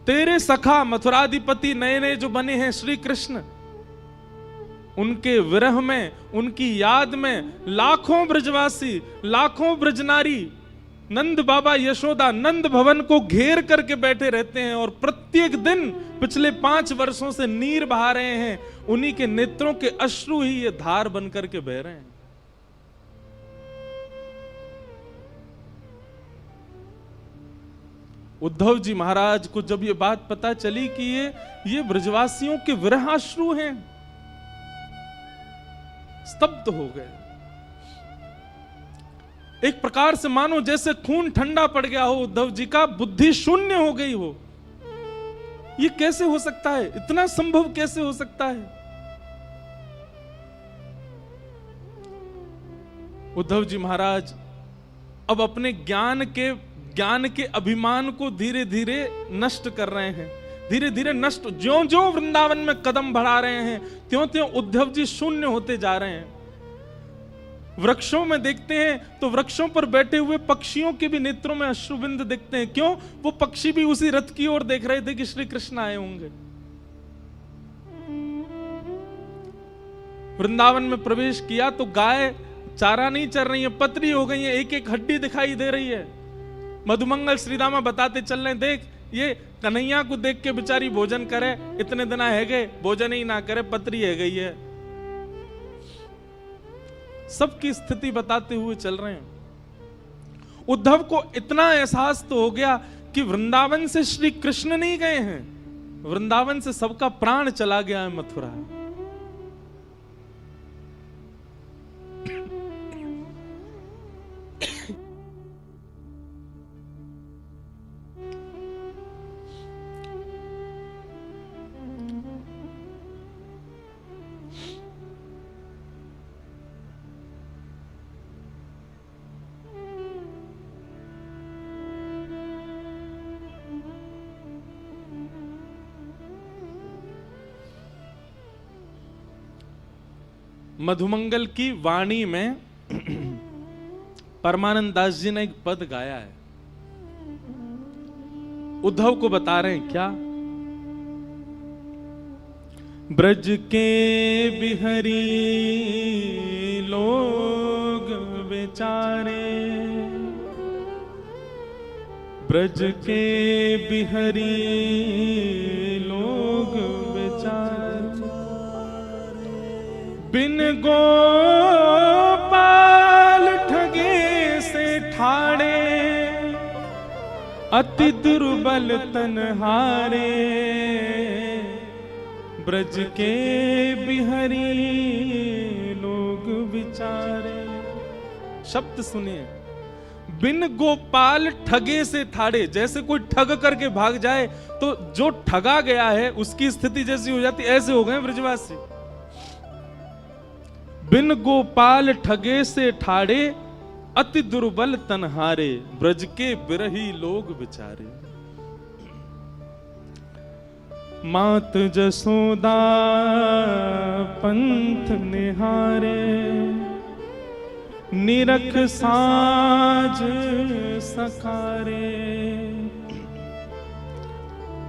तेरे सखा मथुराधिपति नए नए जो बने हैं श्री कृष्ण, उनके विरह में, उनकी याद में लाखों ब्रजवासी, लाखों ब्रजनारी नंद बाबा यशोदा नंद भवन को घेर करके बैठे रहते हैं और प्रत्येक दिन पिछले 5 वर्षों से नीर बहा रहे हैं। उन्हीं के नेत्रों के अश्रु ही ये धार बन करके बह रहे हैं। उद्धव जी महाराज को जब ये बात पता चली कि ये ब्रजवासियों के विरहाश्रु हैं, स्तब्ध हो गए। एक प्रकार से मानो जैसे खून ठंडा पड़ गया हो उद्धव जी का, बुद्धि शून्य हो गई हो। ये कैसे हो सकता है? इतना संभव कैसे हो सकता है? उद्धव जी महाराज अब अपने ज्ञान के अभिमान को धीरे धीरे नष्ट कर रहे हैं, धीरे धीरे नष्ट। ज्यों ज्यों वृंदावन में कदम बढ़ा रहे हैं, त्यों त्यों उद्धव जी शून्य होते जा रहे हैं। वृक्षों में देखते हैं तो वृक्षों पर बैठे हुए पक्षियों के भी नेत्रों में अश्रुबिंद दिखते हैं। क्यों? वो पक्षी भी उसी रथ की ओर देख रहे थे कि श्री कृष्ण आए होंगे। वृंदावन में प्रवेश किया तो गाय चारा नहीं चर रही है, पतली हो गई है, एक एक हड्डी दिखाई दे रही है। मधुमंगल श्रीदामा बताते चल रहे, देख ये कन्हैया को देख के बेचारी भोजन करे, इतने दिन है गए भोजन ही ना करे, पतरी है गई है। सबकी स्थिति बताते हुए चल रहे हैं। उद्धव को इतना एहसास तो हो गया कि वृंदावन से श्री कृष्ण नहीं गए हैं, वृंदावन से सबका प्राण चला गया है मथुरा। मधुमंगल की वाणी में परमानंद दास जी ने एक पद गाया है, उद्धव को बता रहे हैं क्या? ब्रज के बिहरी लोग बेचारे, ब्रज के बिहरी लोग बेचारे, बिन गोपाल ठगे से ठाड़े, अति दुर्बल तनहारे, ब्रज के बिहरी लोग बिचारे। शब्द सुनिए, बिन गोपाल ठगे से ठाड़े। जैसे कोई ठग करके भाग जाए तो जो ठगा गया है उसकी स्थिति जैसी हो जाती, ऐसे हो गए ब्रजवासी। बिन गोपाल ठगे से ठाड़े, अति दुर्बल तनहारे, ब्रज के बिरही लोग बिचारे। मात जसोदा पंथ निहारे, निरख साज सकारे।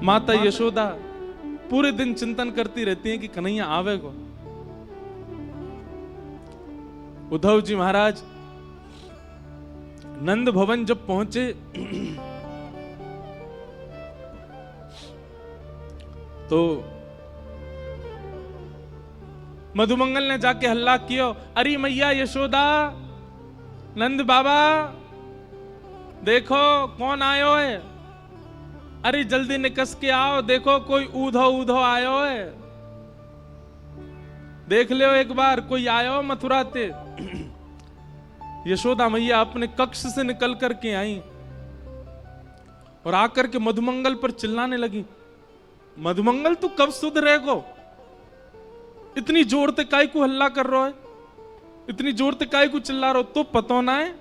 माता यशोदा पूरे दिन चिंतन करती रहती हैं कि कन्हैया आवेगो। उद्धव जी महाराज नंद भवन जब पहुंचे तो मधुमंगल ने जाके हल्ला किया, अरे मैया यशोदा, नंद बाबा देखो कौन आयो है, अरे जल्दी निकस के आओ, देखो कोई ऊधो ऊधो आयो है, देख लो एक बार कोई आयो मथुरा ते। यशोदा मैया अपने कक्ष से निकल करके आई और आकर के मधुमंगल पर चिल्लाने लगी, मधुमंगल तू कब सुधरेगो? इतनी जोर ते काय को हल्ला कर रहा है, इतनी जोर ते काय को चिल्ला रहा हो? तो पतो ना है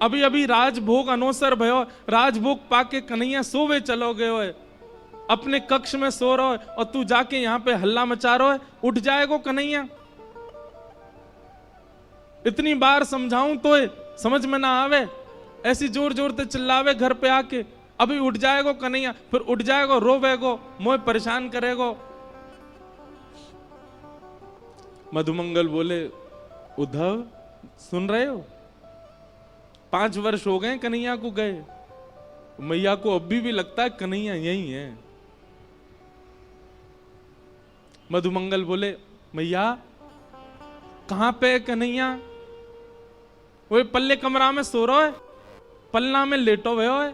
अभी अभी राजभोग अनोसर भयो, राजभोग पाके कन्हैया सोवे चलो गयो है, अपने कक्ष में सो रहा है और तू जाके यहाँ पे हल्ला मचा रहा है, उठ जाएगो कन्हैया? इतनी बार समझाऊं तो समझ में ना आवे, ऐसी जोर जोर ते चिल्लावे घर पे आके, अभी उठ जाएगो कन्हैया, फिर उठ जाएगो रोवेगो, मोह परेशान करेगो। मधुमंगल बोले, उद्धव सुन रहे हो, 5 वर्ष हो गए कन्हैया को गए, मैया को अभी भी लगता है कन्हैया यही है। मधुमंगल बोले, मैया कहां पे कन्हैया? वो पल्ले कमरा में सो रहा है, पलना में लेटो हुए है।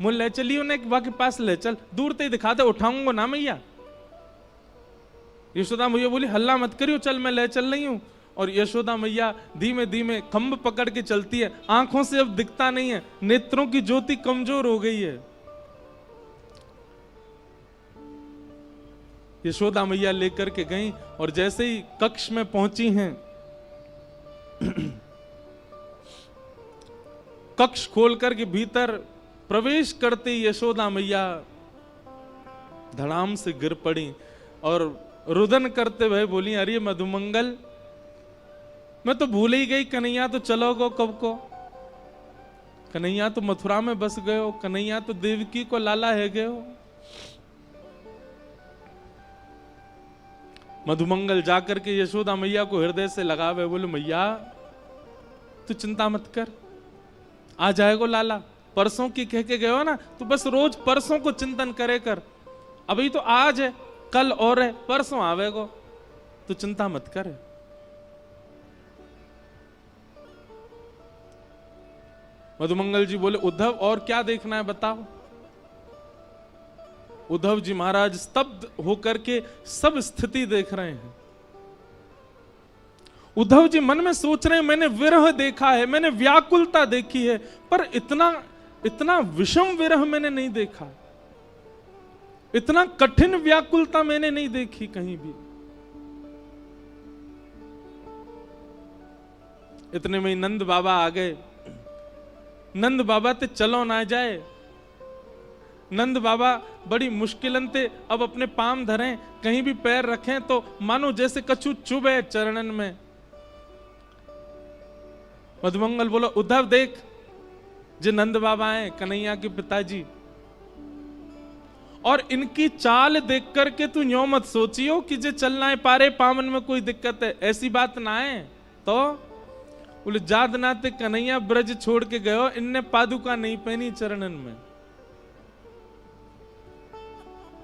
मुझे ले चलिए उन्हें के पास ले चल, दूर ते ही दिखाते, उठाऊंगा ना मैया। यशोदा मैया बोली हल्ला मत करियो, चल मैं ले चल रही हूं। और यशोदा मैया धीमे धीमे खंभ पकड़ के चलती है, आंखों से अब दिखता नहीं है, नेत्रों की ज्योति कमजोर हो गई है। यशोदा मैया लेकर के गई और जैसे ही कक्ष में पहुंची हैं, कक्ष खोलकर के भीतर प्रवेश करते ही यशोदा मैया धड़ाम से गिर पड़ी और रुदन करते हुए बोली, अरे मधुमंगल, मैं तो भूल ही गई, कन्हैया तो चलो गो कब को, कन्हैया तो मथुरा में बस गए हो, कन्हैया तो देवकी को लाला है गए हो। मधुमंगल जाकर के यशोदा मैया को हृदय से लगावे, बोले मैया तू चिंता मत कर, आ जाएगो लाला, परसों की कह के गए हो ना, तू बस रोज परसों को चिंतन करे कर, अभी तो आज है, कल और है, परसों आवेगो, तू चिंता मत कर। मधुमंगल जी बोले, उद्धव और क्या देखना है बताओ। उद्धव जी महाराज स्तब्ध होकर के सब स्थिति देख रहे हैं। उद्धव जी मन में सोच रहे हैं, मैंने विरह देखा है, मैंने व्याकुलता देखी है, पर इतना विषम विरह मैंने नहीं देखा, इतना कठिन व्याकुलता मैंने नहीं देखी कहीं भी। इतने में नंद बाबा आ गए। नंद बाबा ते चलो ना जाए। नंद बाबा बड़ी मुश्किलन ते अब अपने पाम धरें, कहीं भी पैर रखें तो मानो जैसे कछु चुभे चरणन में। मधुमंगल बोलो, उद्धव देख, जे नंद बाबा हैं, कन्हैया के पिताजी, और इनकी चाल देख करके तू यूं मत सोचियो कि जे चलना है पारे पावन में कोई दिक्कत है, ऐसी बात ना है। तो बोले, जाद नाते कन्हैया ब्रज छोड़ के गयो, इनने पादुका नहीं पहनी चरणन में,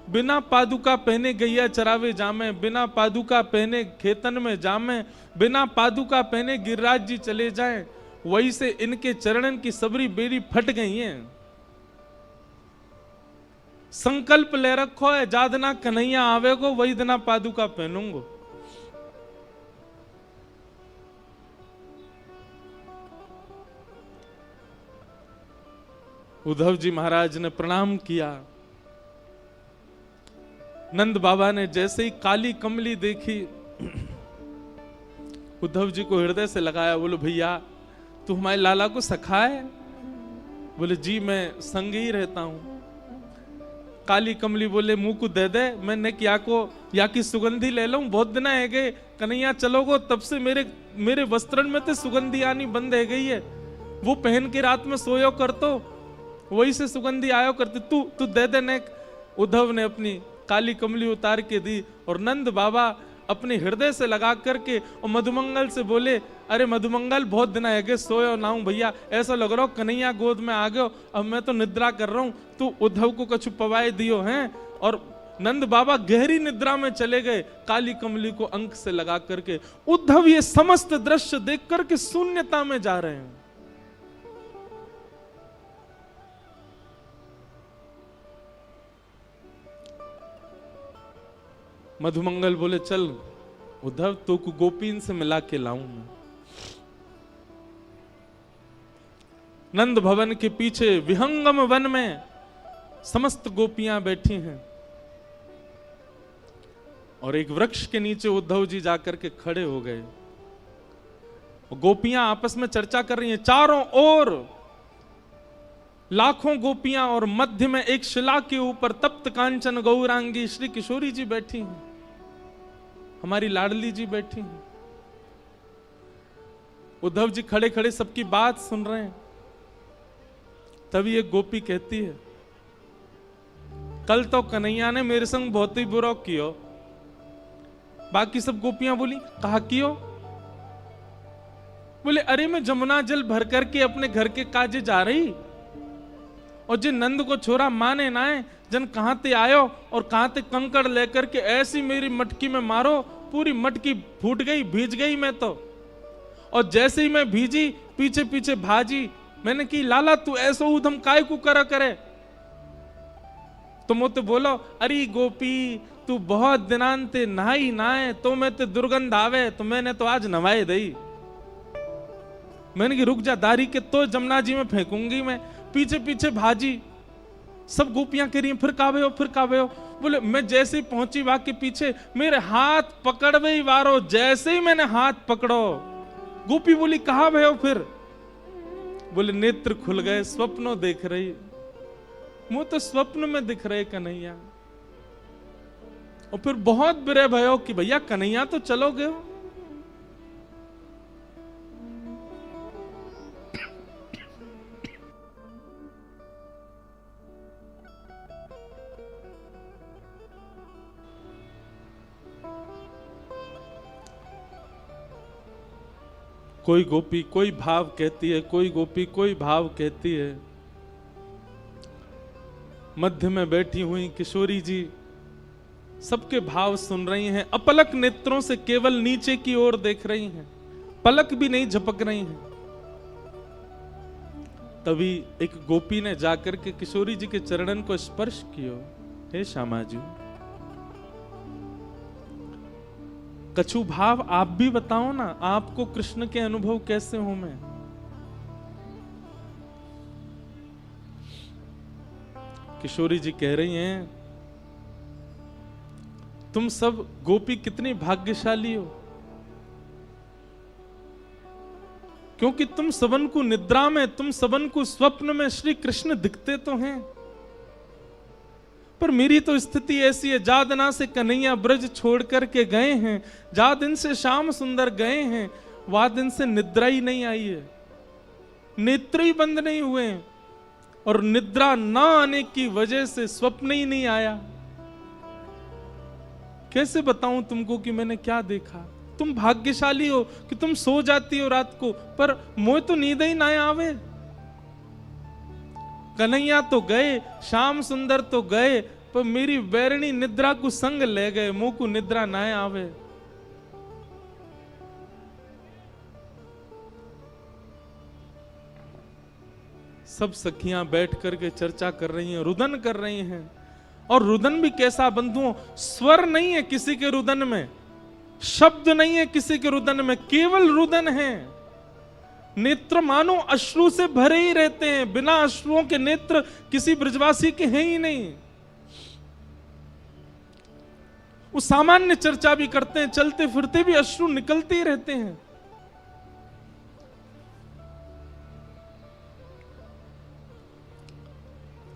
बिना पादुका पहने गैया चरावे जामे, बिना पादुका पहने खेतन में जामे, बिना पादुका पहने गिरिराज जी चले जाएं, वही से इनके चरणन की सबरी बेरी फट गई हैं। संकल्प ले रखो है, जादना कन्हैया आवेगो वही दिना पादुका पहनूंगो। उद्धव जी महाराज ने प्रणाम किया। नंद बाबा ने जैसे ही काली कमली देखी, उद्धव जी को हृदय से लगाया। बोलो, भैया तू हमारे लाला को सखा है? बोले, जी मैं संग ही रहता हूं। काली कमली बोले, मुंह को दे दे, मैंने क्या को या की सुगंधी ले लूं, बहुत दिन है गए, कन्हैया चलोगो तब से मेरे वस्त्रन में तो सुगंधी आनी बंद है गई है, वो पहन के रात में सोयो कर तो वही से सुगंधी आयो करती, तू दे दे ने। उद्धव ने अपनी काली कमली उतार के दी और नंद बाबा अपने हृदय से लगा करके और मधुमंगल से बोले, अरे मधुमंगल बहुत दिन आगे सोयो ना हूं भैया, ऐसा लग रहा हो कन्हैया गोद में आ गयो, अब मैं तो निद्रा कर रहा हूं, तू उद्धव को कछु पवाए दियो हैं। और नंद बाबा गहरी निद्रा में चले गए, काली कमली को अंक से लगा करके। उद्धव ये समस्त दृश्य देख करके शून्यता में जा रहे हैं। मधुमंगल बोले, चल उद्धव तो को गोपीन से मिला के लाऊं मैं। नंद भवन के पीछे विहंगम वन में समस्त गोपियां बैठी हैं और एक वृक्ष के नीचे उद्धव जी जाकर के खड़े हो गए। गोपियां आपस में चर्चा कर रही हैं, चारों ओर लाखों गोपियां और मध्य में एक शिला के ऊपर तप्त कांचन गौरांगी श्री किशोरी जी बैठी हैं, हमारी लाडली जी बैठी हैं। उद्धव जी खड़े खड़े सबकी बात सुन रहे हैं। तभी एक गोपी कहती है, कल तो कन्हैया ने मेरे संग बहुत ही बुरा कियो। बाकी सब गोपियां बोली, कहा कियो? बोले, अरे मैं जमुना जल भर करके अपने घर के काजे जा रही और जिन नंद को छोरा माने ना है, जन कहां ते आयो और कहां ते कंकड़ लेकर के ऐसी मेरी मटकी में मारो, पूरी मटकी फूट गई, भीज गई मैं तो। और जैसे ही मैं भीजी, पीछे पीछे भाजी, मैंने की लाला तू ऐसो उधम काय को करा करे, तुम तो बोलो अरे गोपी तू बहुत दिनांते नहाई नहाए तो मैं ते दुर्गंध आवे तो मैंने तो आज नवाए दई। मैंने कि रुक जा दारी के तो जमुना जी में फेंकूंगी मैं। पीछे पीछे भाजी सब गोपियां कह रही हैं फिर कावे हो फिर कावे हो। बोले मैं जैसे ही पहुंची वाक के पीछे मेरे हाथ पकड़वे ही वारो। जैसे ही मैंने हाथ पकड़ो गोपी बोली कहां भय हो फिर। बोले नेत्र खुल गए स्वप्नों देख रही। मुंह तो स्वप्न में दिख रहे कन्हैया। और फिर बहुत बुरे भयो कि भैया कन्हैया तो चलोगे हो। कोई गोपी कोई भाव कहती है, कोई गोपी कोई भाव कहती है। मध्य में बैठी हुई किशोरी जी सबके भाव सुन रही हैं, अपलक नेत्रों से केवल नीचे की ओर देख रही हैं, पलक भी नहीं झपक रही हैं। तभी एक गोपी ने जाकर के किशोरी जी के चरणन को स्पर्श किया। हे श्यामा जी, कछु भाव आप भी बताओ ना, आपको कृष्ण के अनुभव कैसे हो। मैं किशोरी जी कह रही हैं तुम सब गोपी कितनी भाग्यशाली हो, क्योंकि तुम सबन को निद्रा में, तुम सबन को स्वप्न में श्री कृष्ण दिखते तो हैं। पर मेरी तो स्थिति ऐसी है, जा दिना से कन्हैया ब्रज छोड़ करके गए हैं, जा दिन से श्याम सुंदर गए हैं, वह दिन से निद्रा ही नहीं आई है, नेत्र ही बंद नहीं हुए हैं, और निद्रा ना आने की वजह से स्वप्न ही नहीं आया। कैसे बताऊं तुमको कि मैंने क्या देखा। तुम भाग्यशाली हो कि तुम सो जाती हो रात को, पर मोह तो नींद ही ना आवे। कन्हैया तो गए, श्याम सुंदर तो गए, पर मेरी बैरणी निद्रा को संग ले गए, मुंह को निद्रा ना आवे। सब सखियां बैठ करके चर्चा कर रही हैं, रुदन कर रही हैं। और रुदन भी कैसा बंधुओं, स्वर नहीं है किसी के रुदन में, शब्द नहीं है किसी के रुदन में, केवल रुदन है। नेत्र मानो अश्रु से भरे ही रहते हैं, बिना अश्रुओं के नेत्र किसी ब्रजवासी के हैं ही नहीं। वो सामान्य चर्चा भी करते हैं, चलते फिरते भी अश्रु निकलते ही रहते हैं।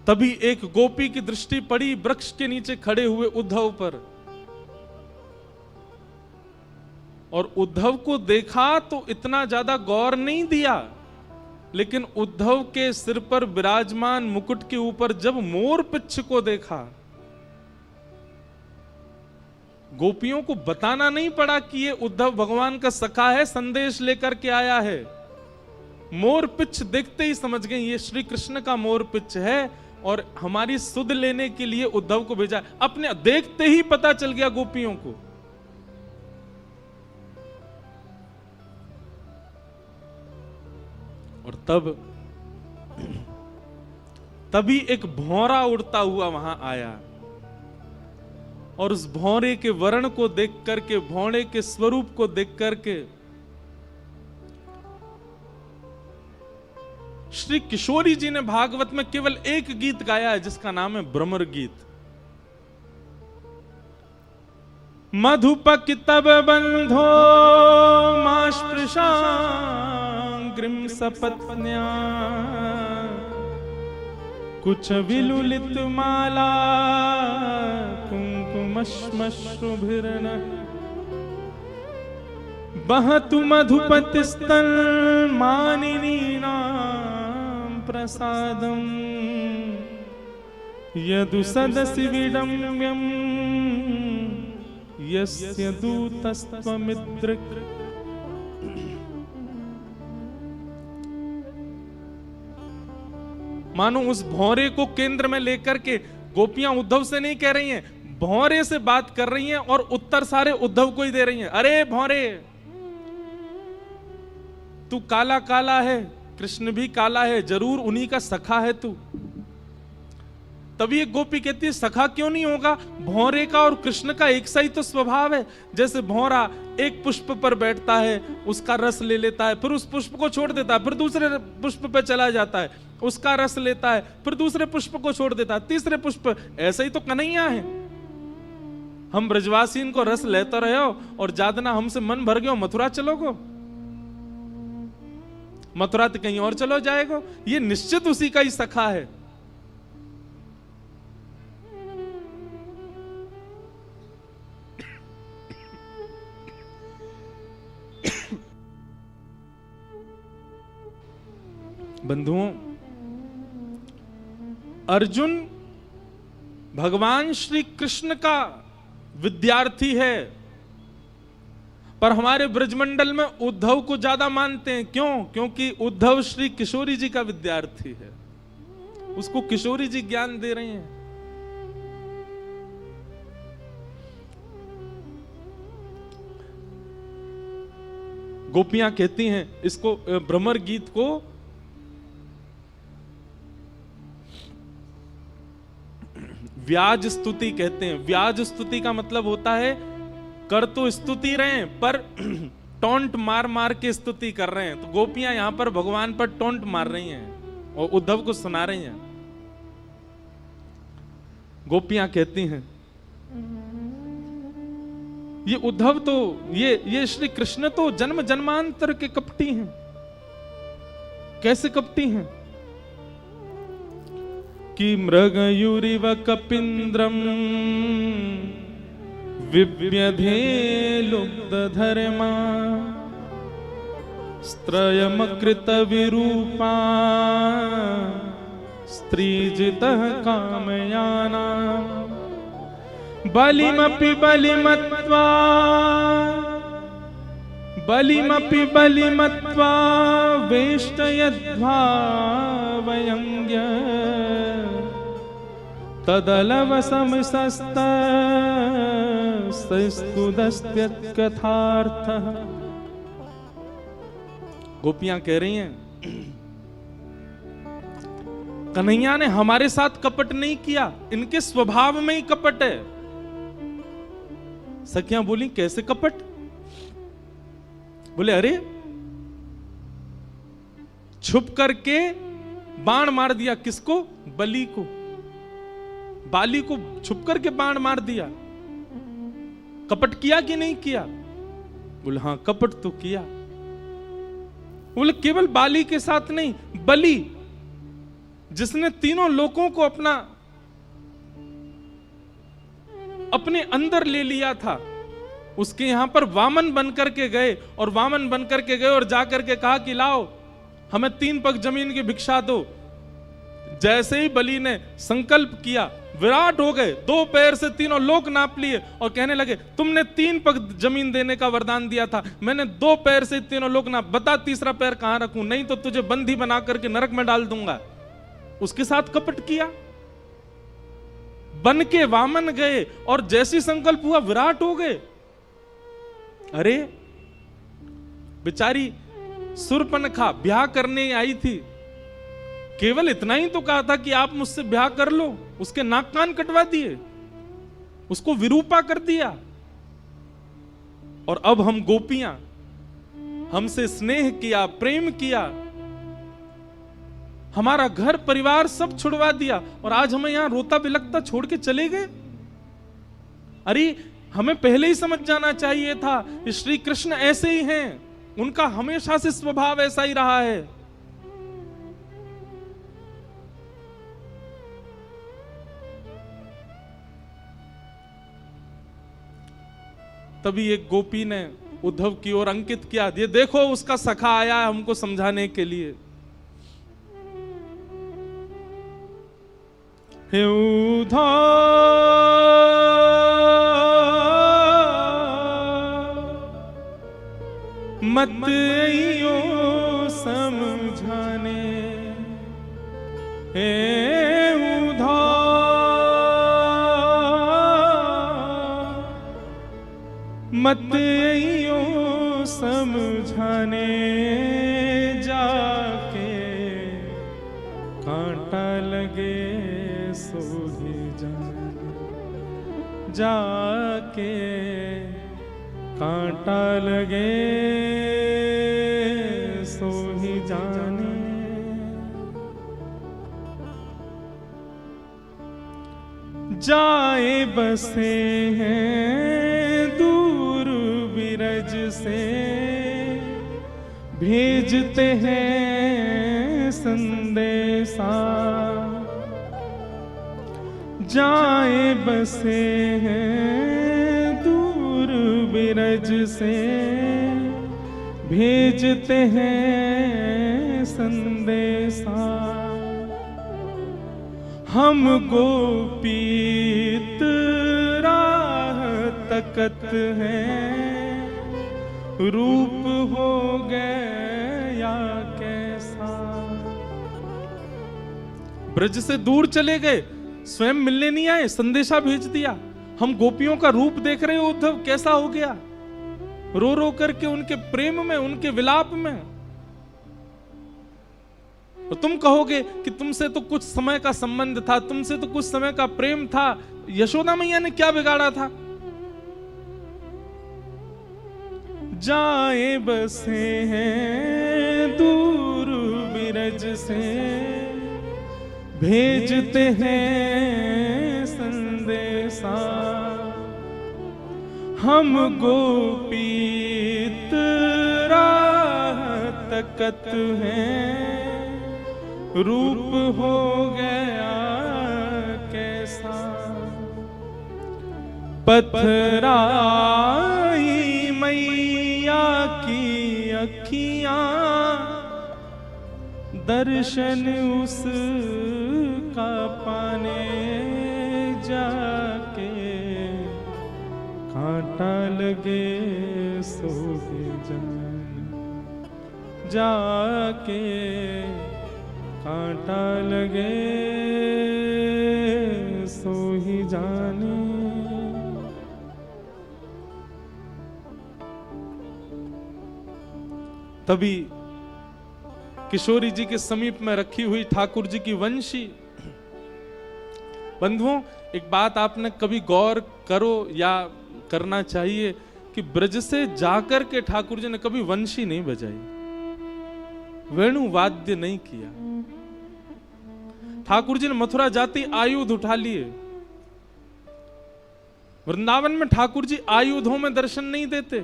तभी एक गोपी की दृष्टि पड़ी वृक्ष के नीचे खड़े हुए उद्धव पर, और उद्धव को देखा तो इतना ज्यादा गौर नहीं दिया, लेकिन उद्धव के सिर पर विराजमान मुकुट के ऊपर जब मोर पिच्छ को देखा, गोपियों को बताना नहीं पड़ा कि ये उद्धव भगवान का सखा है, संदेश लेकर के आया है। मोर पिच्छ देखते ही समझ गए ये श्री कृष्ण का मोर पिच्छ है, और हमारी सुध लेने के लिए उद्धव को भेजा। अपने देखते ही पता चल गया गोपियों को। और तभी एक भौरा उड़ता हुआ वहां आया, और उस भौरे के वर्ण को देख करके, भौरे के स्वरूप को देख करके श्री किशोरी जी ने भागवत में केवल एक गीत गाया है, जिसका नाम है भ्रमर गीत। मधुपक तब बंधो मास्पृशांग्रिम सपत्न्या, कुछ विलुलित माला कुंकुमश्मश्रुभिर्न, बहतु मधुपतिस्तन मानिनीनां प्रसादं, यदु सदसि विडम्यं यस्य दूतस्त्वमिद्रिक्। मानो उस भौरे को केंद्र में लेकर के गोपियां उद्धव से नहीं कह रही हैं, भौरे से बात कर रही हैं, और उत्तर सारे उद्धव को ही दे रही हैं। अरे भौरे, तू काला काला है, कृष्ण भी काला है, जरूर उन्हीं का सखा है तू। तभी एक गोपी कहती है सखा क्यों नहीं होगा, भौरे का और कृष्ण का एक सा ही तो स्वभाव है। जैसे भौरा एक पुष्प पर बैठता है, उसका रस ले लेता है, फिर उस पुष्प को छोड़ देता है, फिर दूसरे पुष्प पर चला जाता है, उसका रस लेता है, फिर दूसरे पुष्प को छोड़ देता है, तीसरे पुष्प। ऐसे ही तो कन्हैया है। हम ब्रजवासी इनको रस लेते रहे हो और जादना हमसे मन भर गयो, मथुरा चलोगो, मथुरा तो कहीं और चलो जाएगो। ये निश्चित उसी का ही सखा है। बंधुओं, अर्जुन भगवान श्री कृष्ण का विद्यार्थी है, पर हमारे ब्रजमंडल में उद्धव को ज्यादा मानते हैं। क्यों? क्योंकि उद्धव श्री किशोरी जी का विद्यार्थी है, उसको किशोरी जी ज्ञान दे रहे हैं। गोपियां कहती हैं इसको, भ्रमर गीत को व्याज स्तुति कहते हैं। व्याज स्तुति का मतलब होता है कर तो स्तुति रहे हैं पर टोंट मार मार के स्तुति कर रहे हैं। तो गोपियां यहां पर भगवान पर टोंट मार रही हैं और उद्धव को सुना रही हैं। गोपियां कहती हैं ये उद्धव तो ये श्री कृष्ण तो जन्म जन्मांतर के कपटी हैं। कैसे कपटी हैं? कि मृगयुरिव कपिंद्रम विव्यधे लुब्धधर्मा स्त्रयमकृत विरूपा स्त्रीजितः कामयाना बलिमपि बलिमत्वा वेष्टयद्भावयङ्ग्य तदलवसमस्तस्तुदस्त्यत्कथार्थः। गोपियां कह रही हैं कन्हैया ने हमारे साथ कपट नहीं किया, इनके स्वभाव में ही कपट है। सखियां बोली कैसे कपट? बोले अरे छुप करके बाण मार दिया। किसको? बलि को, बाली को छुप करके बाण मार दिया। कपट किया कि नहीं किया? बोले हाँ कपट तो किया। बोले केवल बाली के साथ नहीं, बलि जिसने तीनों लोगों को अपने अंदर ले लिया था, उसके यहां पर वामन बनकर के गए और वामन बनकर के गए और जाकर के कहा कि लाओ हमें 3 पग जमीन की भिक्षा दो। जैसे ही बलि ने संकल्प किया विराट हो गए, 2 पैर से तीनों लोक नाप लिए और कहने लगे तुमने 3 पग जमीन देने का वरदान दिया था, मैंने 2 पैर से तीनों लोक नाप, बता तीसरा पैर कहां रखूं, नहीं तो तुझे बंदी बना करके नरक में डाल दूंगा। उसके साथ कपट किया, बन के वामन गए और जैसी संकल्प हुआ विराट हो गए। अरे बेचारी सुरपनखा ब्याह करने आई थी, केवल इतना ही तो कहा था कि आप मुझसे ब्याह कर लो, उसके नाक कान कटवा दिए, उसको विरूपा कर दिया। और अब हम गोपियां, हमसे स्नेह किया, प्रेम किया, हमारा घर परिवार सब छुड़वा दिया और आज हमें यहां रोता बिलखता छोड़ के चले गए। अरे हमें पहले ही समझ जाना चाहिए था श्री कृष्ण ऐसे ही हैं, उनका हमेशा से स्वभाव ऐसा ही रहा है। तभी एक गोपी ने उद्धव की ओर अंकित किया, ये देखो उसका सखा आया है हमको समझाने के लिए। हे उद्धव मत आइयो समझाने, हे मत आइयो समझाने, जाके कांटा लगे सो जाके कांटा लगे सो ही जाने। जाए बसे हैं दूर बिरज से, भेजते हैं संदेशा। जाए बसे हैं दूर बिरज से, भेजते हैं संदेशा। हम गोपीत राह तकत हैं, रूप हो गया कैसा। ब्रज से दूर चले गए, स्वयं मिलने नहीं आए, संदेशा भेज दिया। हम गोपियों का रूप देख रहे हो उद्धव, कैसा हो गया, रो रो करके उनके प्रेम में, उनके विलाप में। तो तुम कहोगे कि तुमसे तो कुछ समय का संबंध था, तुमसे तो कुछ समय का प्रेम था, यशोदा मैया ने क्या बिगाड़ा था। जाए बसे हैं दूर बिरज से, भेजते हैं संदेशा। हम गोपीत राह तकत हैं, रूप हो गया कैसा। पथराई मैया की अखियां, दर्शन उसका पाने जाके कांटा लगे सो ही जाने। जाके कांटा लगे सो ही जाने। तभी किशोरी जी के समीप में रखी हुई ठाकुर जी की वंशी। बंधुओं, एक बात आपने कभी गौर करो या करना चाहिए कि ब्रज से जाकर के ठाकुर जी ने कभी वंशी नहीं बजाई, वेणु वाद्य नहीं किया। ठाकुर जी ने मथुरा जाती आयुध उठा लिए। वृंदावन में ठाकुर जी आयुधों में दर्शन नहीं देते,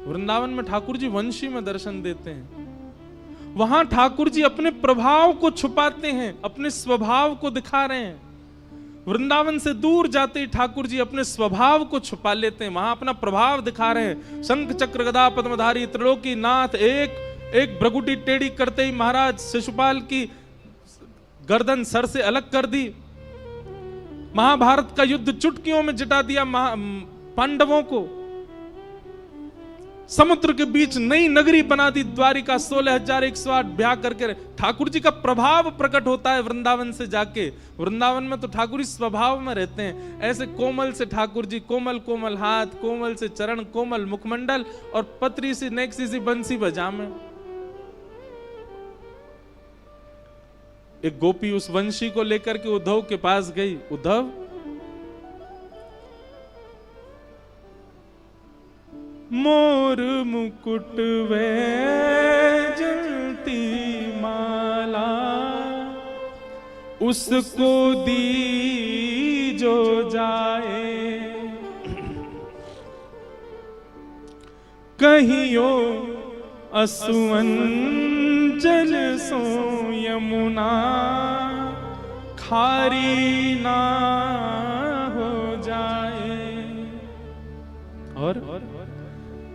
वृंदावन में ठाकुर जी वंशी में दर्शन देते हैं। वहां ठाकुर जी अपने प्रभाव को छुपाते हैं, अपने स्वभाव को दिखा रहे हैं। वृंदावन से दूर जाते ही ठाकुर जी अपने स्वभाव को छुपा लेते हैं, वहां अपना प्रभाव दिखा रहे हैं। शंख चक्र गदा पद्मधारी त्रिलोकी नाथ, एक भ्रगुटी टेढ़ी करते ही महाराज शिशुपाल की गर्दन सर से अलग कर दी। महाभारत का युद्ध चुटकियों में जिता दिया पांडवों को। समुद्र के बीच नई नगरी बना दी द्वारिका, 16,108 ब्याह करके। ठाकुर जी का प्रभाव प्रकट होता है वृंदावन से जाके। वृंदावन में तो ठाकुर जी स्वभाव में रहते हैं। ऐसे कोमल से ठाकुर जी, कोमल कोमल हाथ, कोमल से चरण, कोमल मुखमंडल और पतरी सी नेक्सी सी बंसी बजामे। एक गोपी उस वंशी को लेकर के उद्धव के पास गई। उद्धव, मोर मुकुट वैजंती माला, उसको दी जो जाए। कहियो असुवन जल सो यमुना, खारी ना हो जाए। और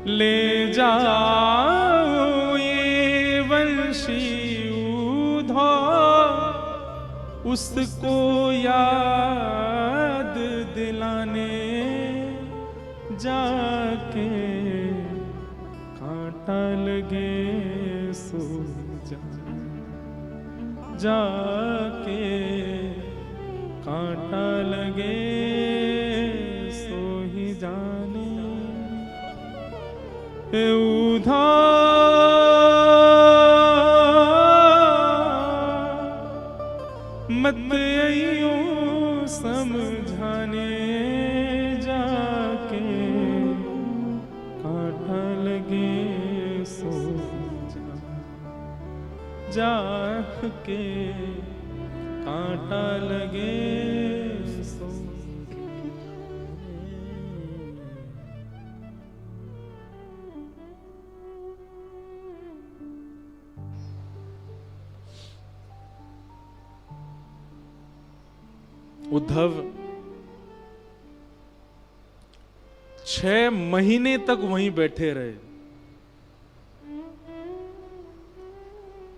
ले जाओ ये वंशी उधो, उसको याद दिलाने जाके कांटा लगे सो जाके कांटा लगे सो ही जाने। उधा मत आइयो समझाने, जाह के कांटा लगे सो। उद्धव 6 महीने तक वहीं बैठे रहे।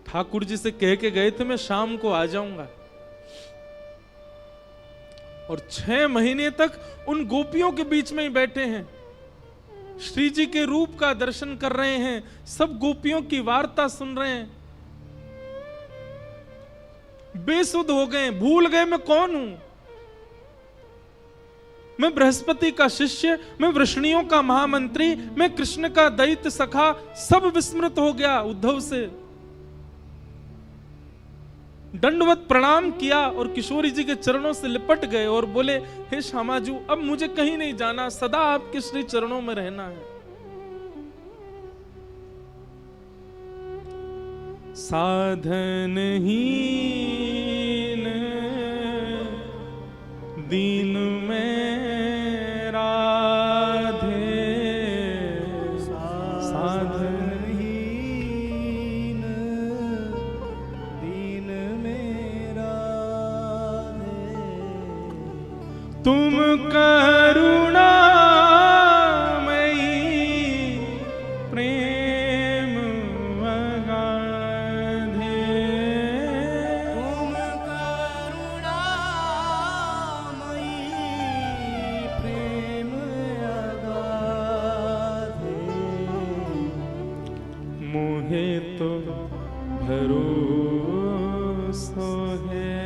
ठाकुर जी से कह के गए थे मैं शाम को आ जाऊंगा, और 6 महीने तक उन गोपियों के बीच में ही बैठे हैं, श्री जी के रूप का दर्शन कर रहे हैं, सब गोपियों की वार्ता सुन रहे हैं। बेसुध हो गए, भूल गए मैं कौन हूं। मैं बृहस्पति का शिष्य, मैं वृष्णियों का महामंत्री, मैं कृष्ण का दैत्य सखा, सब विस्मृत हो गया। उद्धव से दंडवत प्रणाम किया और किशोरी जी के चरणों से लिपट गए और बोले, हे श्यामाजू, अब मुझे कहीं नहीं जाना, सदा आपके श्री चरणों में रहना है। साधन हीन दीन में राधे, साधन हीन दीन में राधे, तुम करुणामयी प्रेम अगाधे, तुम करुणामयी प्रेम अगाधे, मोहे तो भरोसा है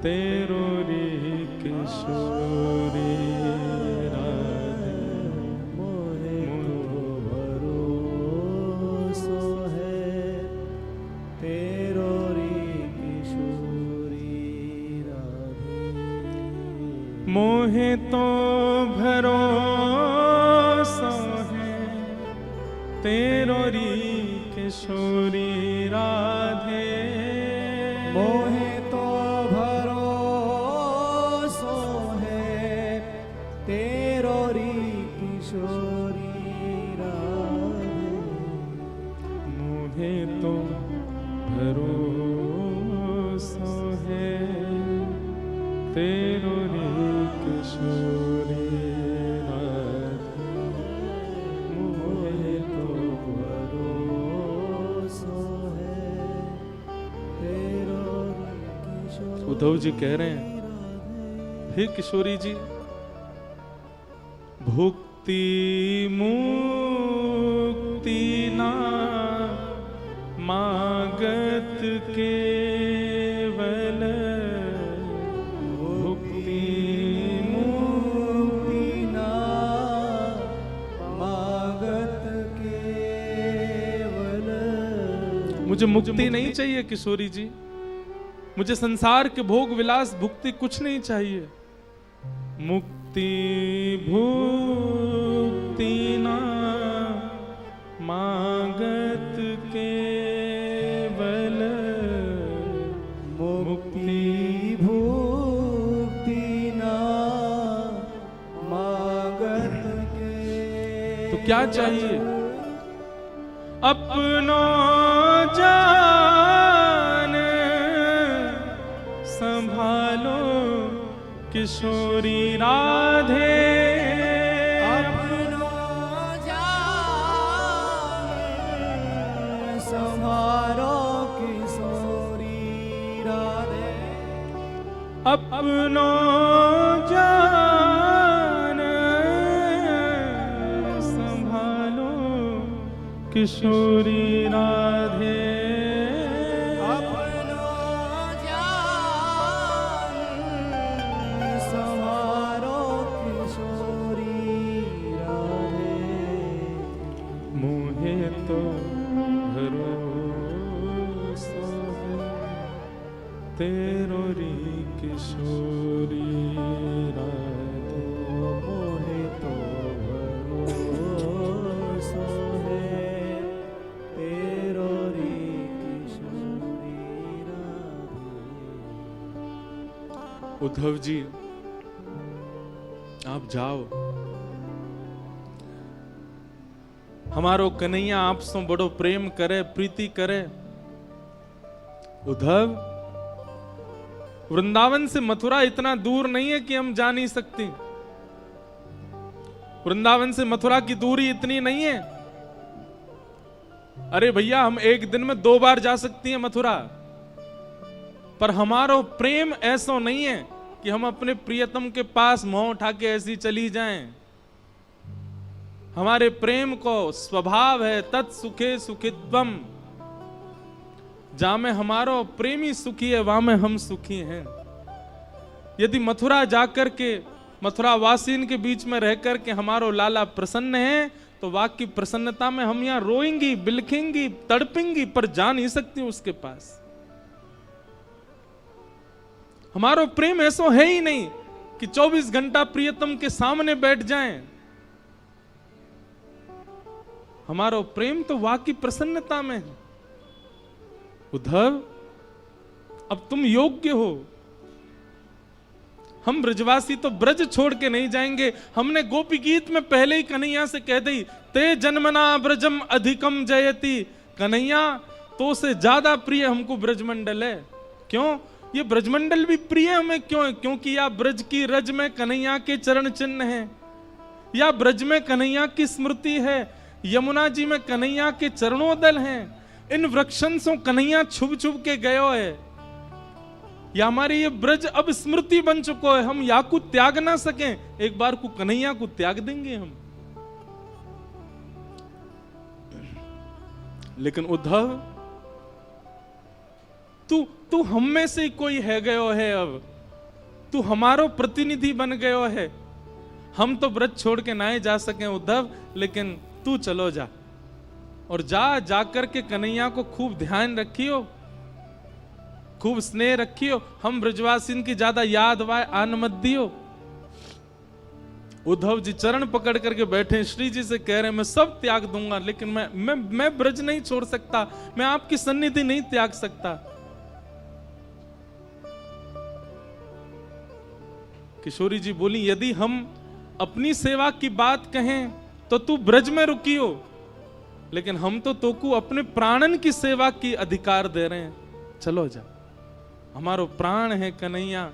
तेरो रे किशोरी राधे, मोहे तो भरोसा है तेरो रे किशोरी राधे, मोहे तो भरोसा है तेरो री किशोरी राधे, मोहे तो भरोसा है तेरो री किशोरी राधे, मोहे तो भरोसा है तेरो रे किशोरी राधे, मोहे तो भरोसा है तेरो री किशोरी। उद्धव जी कह रहे हैं, हे किशोरी जी, भुक्ति मुक्ति ना मागत केवल, भुक्ति मुक्ति ना मागत केवल, मुझे मुक्ति नहीं चाहिए किशोरी जी, मुझे संसार के भोग विलास भुक्ति कुछ नहीं चाहिए। मुक्ति भुक्ति ना मागत केवल, मुक्ति भुक्ति ना मागत के। तो क्या चाहिए? अपनो जान संभालो किशोरी राधे, अपनो जान संभालो किशोरी राधे, अपनो जान संभालो किशोरी राधे, अपनो जान संभालो किशोरी राधे, मोहे तो भरोसा है तेरो री किशोरी राधे, मोहे तो भरोसा है तेरो री उद्धव जी आप जाओ, हमारो कन्हैया आपसे बड़ो प्रेम करे, प्रीति करे। उद्धव, वृंदावन से मथुरा इतना दूर नहीं है कि हम जा नहीं सकते। वृंदावन से मथुरा की दूरी इतनी नहीं है। अरे भैया, हम एक दिन में 2 बार जा सकती हैं मथुरा, पर हमारो प्रेम ऐसा नहीं है कि हम अपने प्रियतम के पास मुंह उठा के ऐसी चली जाएं। हमारे प्रेम को स्वभाव है तत्सुखे सुखित्वम, जहां में हमारो प्रेमी सुखी है वहां में हम सुखी हैं। यदि मथुरा जाकर के मथुरा वासीन के बीच में रहकर के हमारो लाला प्रसन्न है, तो वाकई प्रसन्नता में हम यहां रोएंगी, बिलखेंगी, तड़पेंगी, पर जा नहीं सकती उसके पास। हमारो प्रेम ऐसा है ही नहीं कि 24 घंटा प्रियतम के सामने बैठ जाएं। हमारो प्रेम तो वाकई प्रसन्नता में है। उद्धव, अब तुम योग्य हो। हम ब्रजवासी तो ब्रज छोड़ के नहीं जाएंगे। हमने गोपी गीत में पहले ही कन्हैया से कह दी, ते जन्मना ब्रजम अधिकम जयति। कन्हैया, तो से ज्यादा प्रिय हमको ब्रजमंडल है। क्यों? ये ब्रजमंडल भी प्रिय हमें क्यों है? क्योंकि या ब्रज की रज में कन्हैया के चरण चिन्ह हैं, या ब्रज में कन्हैया की स्मृति है, यमुना जी में कन्हैया के चरणोदल हैं। इन वृक्षन से कन्हैया छुप छुप के गयो है। या हमारे ये ब्रज अब स्मृति बन चुको है, हम या को त्याग ना सकें। एक बार को कन्हैया को त्याग देंगे हम। लेकिन उद्धव, तू हम में से कोई है गयो है। अब तू हमारो प्रतिनिधि बन गयो है। हम तो ब्रज छोड़ के ना जा सके उद्धव, लेकिन तू चलो जा, और जाकर के कन्हैया को खूब ध्यान रखियो, खूब स्नेह रखियो। हम ब्रजवासिन की ज्यादा याद वाय आन मत दियो। उद्धव जी चरण पकड़ करके बैठे, श्री जी से कह रहे हैं मैं सब त्याग दूंगा, लेकिन मैं ब्रज नहीं छोड़ सकता, मैं आपकी सन्निधि नहीं त्याग सकता। किशोरी जी बोली, यदि हम अपनी सेवा की बात कहें तो तू ब्रज में रुकियो, लेकिन हम तो तोकू अपने प्राणन की सेवा की अधिकार दे रहे हैं। चलो जा, हमारो प्राण है कन्हैया,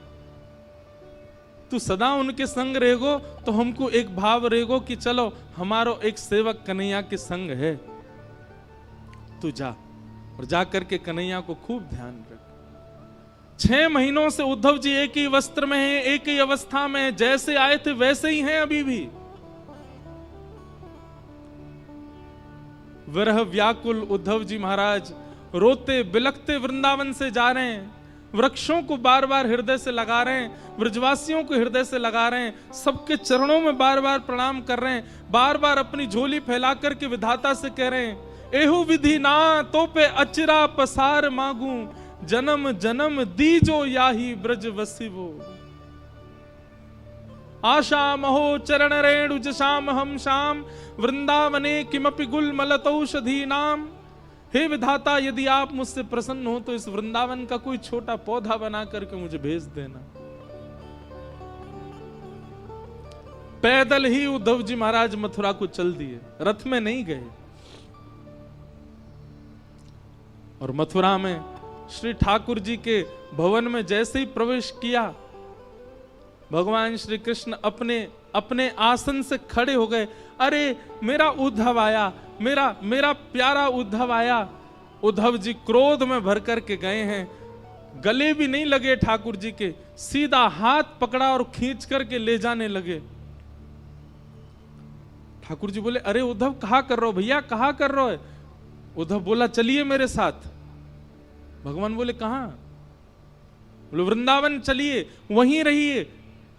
तू सदा उनके संग रहेगो तो हमको एक भाव रहेगो कि चलो हमारो एक सेवक कन्हैया के संग है। तू जा, और जा करके कन्हैया को खूब ध्यान रख। 6 महीनों से उद्धव जी एक ही वस्त्र में हैं, एक ही अवस्था में, जैसे आए थे वैसे ही हैं अभी भी। विरह व्याकुल उद्धव जी महाराज रोते बिलखते वृंदावन से जा रहे हैं। वृक्षों को बार बार हृदय से लगा रहे हैं, ब्रजवासियों को हृदय से लगा रहे हैं, सबके चरणों में बार बार प्रणाम कर रहे हैं, बार बार अपनी झोली फैला करके विधाता से कह रहे हैं, एहु विधि ना तो पे अचिरा पसार मांगू, जन्म जन्म दीजो याही ब्रज वसिवो। आशा महो चरण रेणु जशाम हम शाम, वृंदावने किमपि गुलमलतौषधी नाम। हे विधाता, यदि आप मुझसे प्रसन्न हो तो इस वृंदावन का कोई छोटा पौधा बना करके मुझे भेज देना। पैदल ही उद्धव जी महाराज मथुरा को चल दिए, रथ में नहीं गए। और मथुरा में श्री ठाकुर जी के भवन में जैसे ही प्रवेश किया, भगवान श्री कृष्ण अपने आसन से खड़े हो गए। अरे मेरा उद्धव आया, मेरा प्यारा उद्धव आया। उद्धव जी क्रोध में भर करके गए हैं, गले भी नहीं लगे ठाकुर जी के, सीधा हाथ पकड़ा और खींच करके ले जाने लगे। ठाकुर जी बोले, अरे उद्धव कहा कर रहे हो भैया, कहा कर रहे हो? उद्धव बोला, चलिए मेरे साथ। भगवान बोले, कहां? बोले, वृंदावन चलिए, वहीं रहिए।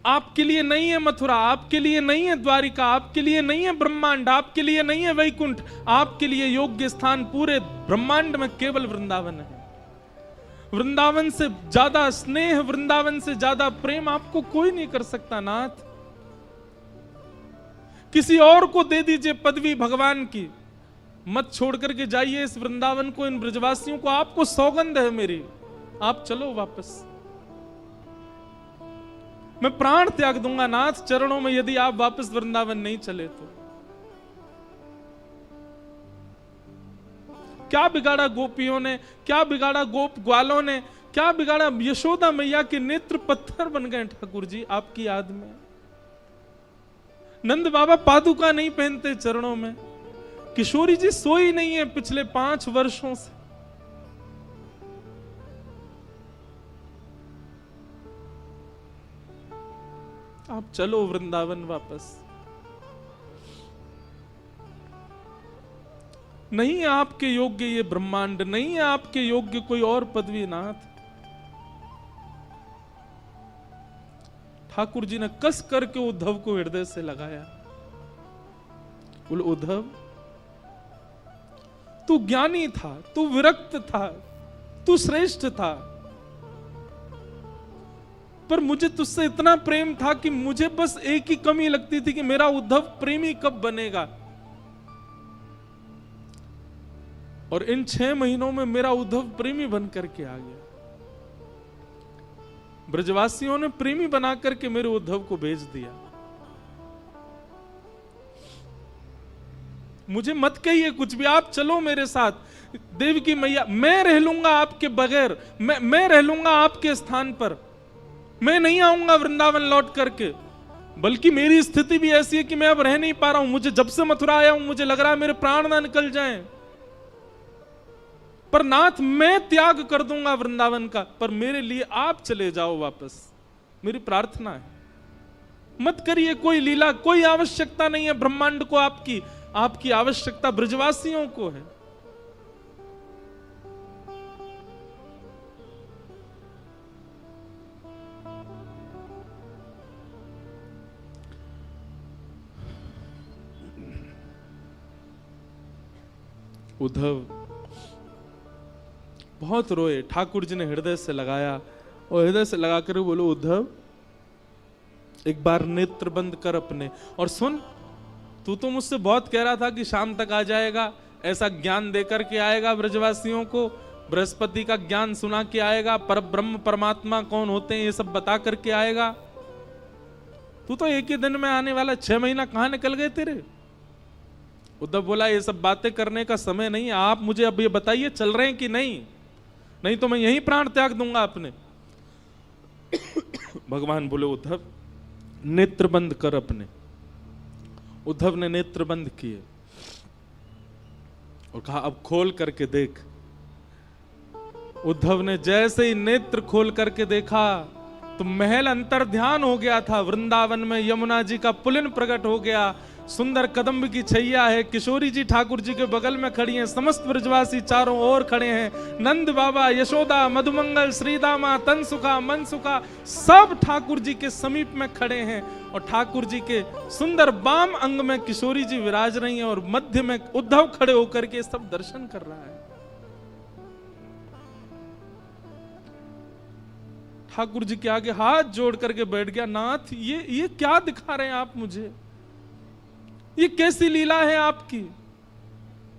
आपके लिए नहीं है मथुरा, आपके लिए नहीं है द्वारिका, आपके लिए नहीं है ब्रह्मांड, आपके लिए नहीं है वैकुंठ, आपके लिए योग्य स्थान पूरे ब्रह्मांड में केवल वृंदावन है। वृंदावन से ज्यादा स्नेह, वृंदावन से ज्यादा प्रेम आपको कोई नहीं कर सकता नाथ। किसी और को दे दीजिए पदवी भगवान की, मत छोड़ करके जाइए इस वृंदावन को, इन ब्रजवासियों को। आपको सौगंध है मेरी, आप चलो वापस। मैं प्राण त्याग दूंगा नाथ चरणों में यदि आप वापस वृंदावन नहीं चले तो। क्या बिगाड़ा गोपियों ने, क्या बिगाड़ा गोप ग्वालों ने, क्या बिगाड़ा? यशोदा मैया के नेत्र पत्थर बन गए ठाकुर जी आपकी याद में। नंद बाबा पादुका नहीं पहनते चरणों में। किशोरी जी सोई नहीं है पिछले 5 वर्षों से। आप चलो वृंदावन वापस। नहीं है आपके योग्य ये ब्रह्मांड, नहीं है आपके योग्य कोई और पदवी नाथ। ठाकुर जी ने कस करके उद्धव को हृदय से लगाया। बोले उद्धव तू ज्ञानी था, तू विरक्त था, तू श्रेष्ठ था, पर मुझे तुझसे इतना प्रेम था कि मुझे बस एक ही कमी लगती थी कि मेरा उद्धव प्रेमी कब बनेगा। और इन 6 महीनों में मेरा उद्धव प्रेमी बन करके आ गया। ब्रजवासियों ने प्रेमी बना करके मेरे उद्धव को भेज दिया। मुझे मत कहिए कुछ भी, आप चलो मेरे साथ। देव की मैया, मैं रह लूंगा आपके बगैर, मैं रह लूंगा आपके स्थान पर। मैं नहीं आऊंगा वृंदावन लौट करके। बल्कि मेरी स्थिति भी ऐसी है कि मैं अब रह नहीं पा रहा हूं। मुझे जब से मथुरा आया हूं मुझे लग रहा है मेरे प्राण ना निकल जाएं। पर नाथ मैं त्याग कर दूंगा वृंदावन का, पर मेरे लिए आप चले जाओ वापस, मेरी प्रार्थना है। मत करिए कोई लीला, कोई आवश्यकता नहीं है ब्रह्मांड को आपकी। आपकी आवश्यकता ब्रजवासियों को है। उद्धव बहुत रोए। ठाकुर जी ने हृदय से लगाया और हृदय से लगाकर बोलो उद्धव एक बार नेत्र बंद कर अपने, और सुन, तू तो मुझसे बहुत कह रहा था कि शाम तक आ जाएगा, ऐसा ज्ञान देकर के आएगा ब्रजवासियों को, बृहस्पति का ज्ञान सुना के आएगा, पर ब्रह्म परमात्मा कौन होते हैं ये सब बता करके आएगा। तू तो एक ही दिन में आने वाला, 6 महीना कहां निकल गए तेरे। उद्धव बोला ये सब बातें करने का समय नहीं है, आप मुझे अब ये बताइए चल रहे हैं कि नहीं, नहीं तो मैं यही प्राण त्याग दूंगा अपने। भगवान बोले उद्धव नेत्र बंद कर अपने। उद्धव ने नेत्र बंद किए और कहा अब खोल करके देख। उद्धव ने जैसे ही नेत्र खोल करके देखा तो महल अंतर ध्यान हो गया था। वृंदावन में यमुना जी का पुलिन प्रकट हो गया, सुंदर कदम्ब की छैया है, किशोरी जी ठाकुर जी के बगल में खड़ी हैं, समस्त ब्रजवासी चारों ओर खड़े हैं, नंद बाबा, यशोदा, मधुमंगल, श्रीदामा, तनसुखा, मनसुखा सब ठाकुर जी के समीप में खड़े हैं। और ठाकुर जी के सुंदर बाम अंग में किशोरी जी विराज रही हैं और मध्य में उद्धव खड़े होकर के सब दर्शन कर रहा है। ठाकुर जी के आगे हाथ जोड़ करके बैठ गया। नाथ ये क्या दिखा रहे हैं आप मुझे, ये कैसी लीला है आपकी,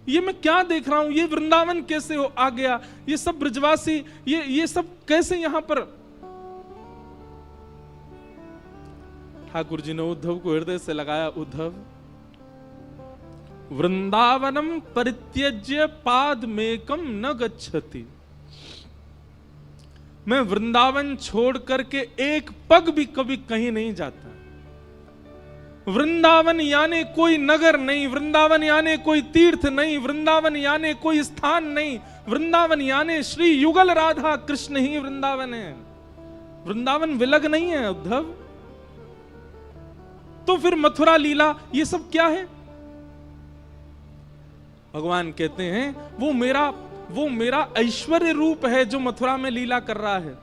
ये मैं क्या देख रहा हूं, ये वृंदावन कैसे आ गया, ये सब ब्रजवासी ये सब कैसे यहां पर। ठाकुर जी ने उद्धव को हृदय से लगाया। उद्धव वृंदावनम परित्यज्य पादमेकम न गच्छति। मैं वृंदावन छोड़ करके एक पग भी कभी कहीं नहीं जाता। वृंदावन यानी कोई नगर नहीं, वृंदावन यानी कोई तीर्थ नहीं, वृंदावन यानी कोई स्थान नहीं, वृंदावन यानी श्री युगल राधा कृष्ण ही वृंदावन है। वृंदावन विलग नहीं है उद्धव। तो फिर मथुरा लीला ये सब क्या है। भगवान कहते हैं वो मेरा ऐश्वर्य रूप है जो मथुरा में लीला कर रहा है।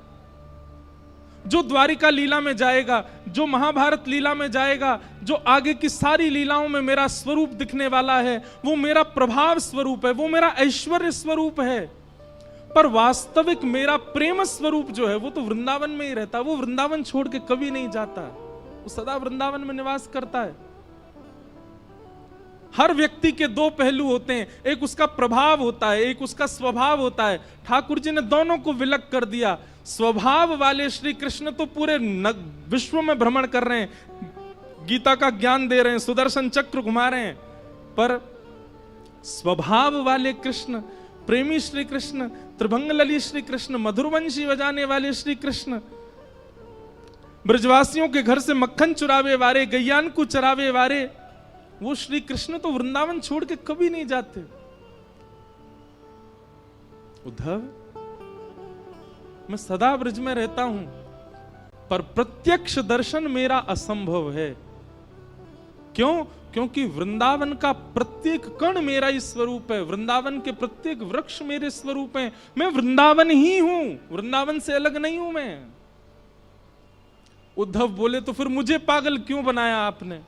जो द्वारिका लीला में जाएगा, जो महाभारत लीला में जाएगा, जो आगे की सारी लीलाओं में मेरा स्वरूप दिखने वाला है, वो मेरा प्रभाव स्वरूप है, वो मेरा ऐश्वर्य स्वरूप है। पर वास्तविक मेरा प्रेम स्वरूप जो है वो तो वृंदावन में ही रहता है। वो वृंदावन छोड़ के कभी नहीं जाता, वो सदा वृंदावन में निवास करता है। हर व्यक्ति के दो पहलू होते हैं, एक उसका प्रभाव होता है, एक उसका स्वभाव होता है। ठाकुर जी ने दोनों को विलग कर दिया। स्वभाव वाले श्री कृष्ण तो पूरे विश्व में भ्रमण कर रहे हैं, गीता का ज्ञान दे रहे हैं, सुदर्शन चक्र घुमा रहे हैं, पर स्वभाव वाले कृष्ण, प्रेमी श्री कृष्ण, त्रिभंग लली श्री कृष्ण, मधुरवंशी बजाने वाले श्री कृष्ण, ब्रजवासियों के घर से मक्खन चुरावे वाले, गैयान को चरावे वाले, वो श्री कृष्ण तो वृंदावन छोड़ के कभी नहीं जाते। उद्धव, मैं सदा ब्रज में रहता हूं, पर प्रत्यक्ष दर्शन मेरा असंभव है। क्यों? क्योंकि वृंदावन का प्रत्येक कण मेरा ही स्वरूप है, वृंदावन के प्रत्येक वृक्ष मेरे स्वरूप हैं। मैं वृंदावन ही हूं, वृंदावन से अलग नहीं हूं मैं। उद्धव बोले, तो फिर मुझे पागल क्यों बनाया आपने?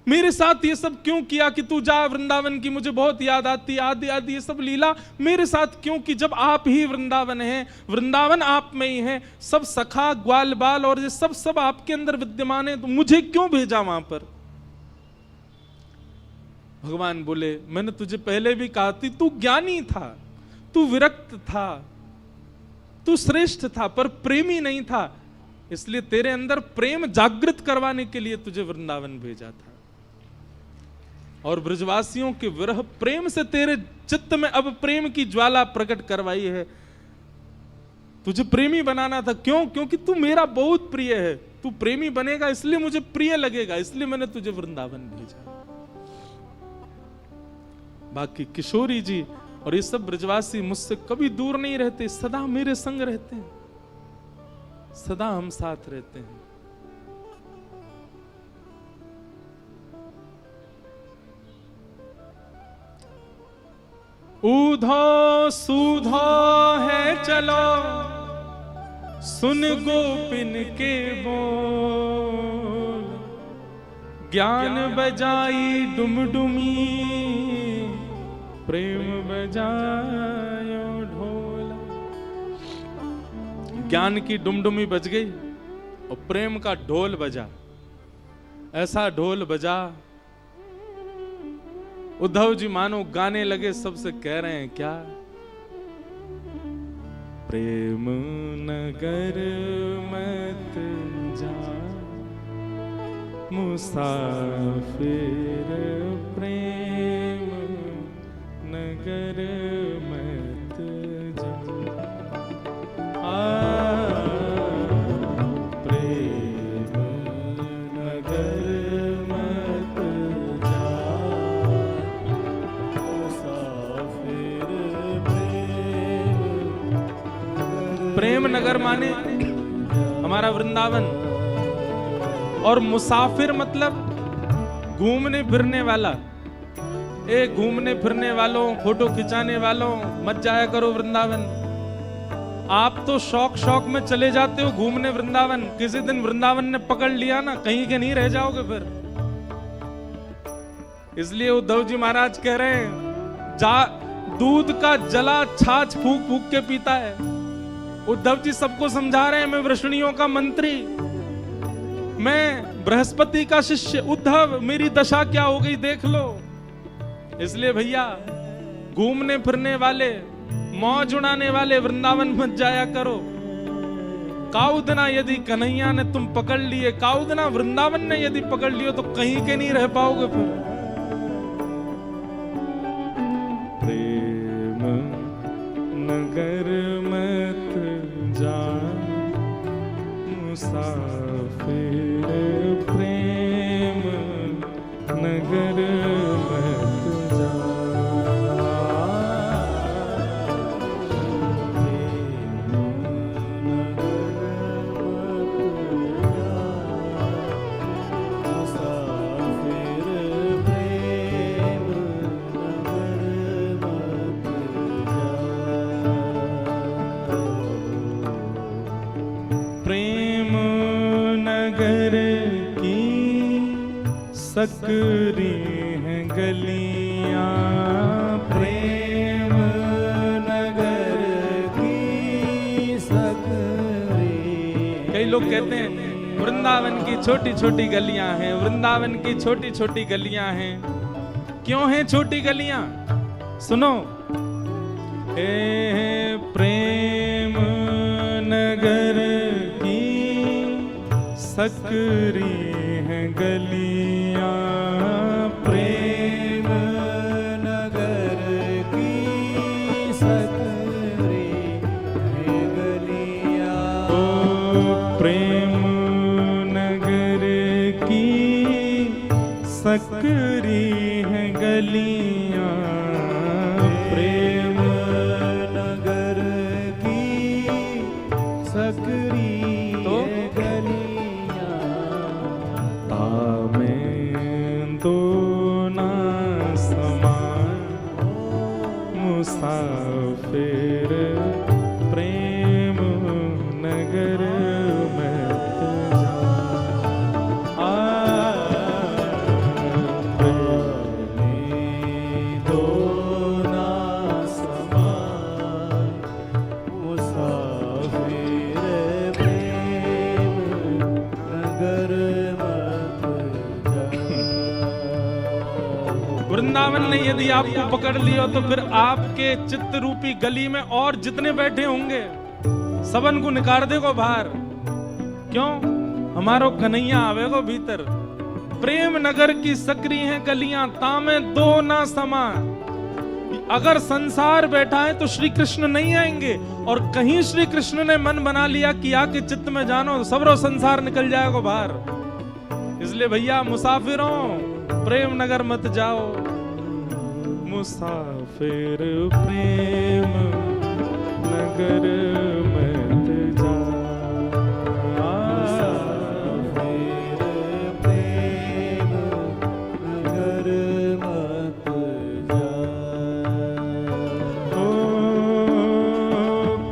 मेरे साथ ये सब क्यों किया कि तू जा वृंदावन की मुझे बहुत याद आती, आदि आदि ये सब लीला मेरे साथ क्यों की? जब आप ही वृंदावन है, वृंदावन आप में ही है, सब सखा ग्वाल बाल और ये सब आपके अंदर विद्यमान है, तो मुझे क्यों भेजा वहां पर? भगवान बोले, मैंने तुझे पहले भी कहा थी, तू ज्ञानी था, तू विरक्त था, तू श्रेष्ठ था, पर प्रेमी नहीं था, इसलिए तेरे अंदर प्रेम जागृत करवाने के लिए तुझे वृंदावन भेजा था। और ब्रजवासियों के विरह प्रेम से तेरे चित्त में अब प्रेम की ज्वाला प्रकट करवाई है, तुझे प्रेमी बनाना था। क्यों? क्योंकि तू मेरा बहुत प्रिय है, तू प्रेमी बनेगा इसलिए मुझे प्रिय लगेगा, इसलिए मैंने तुझे वृंदावन भेजा। बाकी किशोरी जी और ये सब ब्रजवासी मुझसे कभी दूर नहीं रहते, सदा मेरे संग रहते हैं, सदा हम साथ रहते हैं। ऊधो सूधो है चलो, सुन गोपिन के बोल, ज्ञान बजाई डुमडुमी, प्रेम बजायो ढोल। ज्ञान की डुमडुमी बज गई और प्रेम का ढोल बजा, ऐसा ढोल बजा उद्धव जी मानो गाने लगे, सबसे कह रहे हैं क्या? प्रेम नगर मत जा मुसाफिर, प्रेम नगर मत जा, प्रेम नगर मत जा, मुसाफिर प्रेम नगर माने हमारा वृंदावन, और मुसाफिर मतलब घूमने फिरने वाला। ए घूमने फिरने वालों, फोटो खिंचाने वालों, मत जाया करो वृंदावन। आप तो शौक शौक में चले जाते हो घूमने वृंदावन, किसी दिन वृंदावन ने पकड़ लिया ना, कहीं के नहीं रह जाओगे फिर। इसलिए उद्धव जी महाराज कह रहे हैं, जा दूध का जला छाछ फूक फूक के पीता है। उद्धव जी सबको समझा रहे हैं, मैं वृष्णियों का मंत्री, मैं बृहस्पति का शिष्य, उद्धव मेरी दशा क्या हो गई देख लो। इसलिए भैया घूमने फिरने वाले, मौज उड़ाने वाले वृंदावन मत जाया करो। काउदना यदि कन्हैया ने तुम पकड़ लिए, काउदना वृंदावन ने यदि पकड़ लियो तो कहीं के नहीं रह पाओगे फिर। प्रेम नगर मत जा मुसाफिर, प्रेम नगर मत जा, प्रेम नगर की सकरी हैं गलियां, प्रेम नगर की सकरी। कई लोग कहते हैं वृंदावन की छोटी छोटी गलियां हैं, वृंदावन की छोटी छोटी गलियां हैं। क्यों हैं छोटी गलियां? सुनो। प्रेम नगर की सकरी हैं गलियां, प्रेम नगर की सकरी है गलियां। ओ प्रेम नगर की सकरी हैं गलियां, प्रेम नगर की सकरी तो? है गलियां। तामें दो ना समान मुसाफिर प्रेम नगर में जा। दो ना समान मुसाफिर प्रेम नगर मत जा। वृंदावन ने यदि आपको पकड़ लिया तो फिर आपके चित्त रूपी गली में और जितने बैठे होंगे सबन को निकाल देगो बाहर। क्यों? हमारो कन्हैया आवेगो भीतर। प्रेम नगर की सकरी हैं गलियां, तामे दो ना समा। अगर संसार बैठा है तो श्री कृष्ण नहीं आएंगे, और कहीं श्री कृष्ण ने मन बना लिया कि आके चित्त में जानो, सबरो संसार निकल जाएगा बाहर। इसलिए भैया मुसाफिरों, प्रेम नगर मत जाओ। मुसाफिर प्रेम नगर मत जा। मुसाफिर प्रेम नगर मत जा। ओ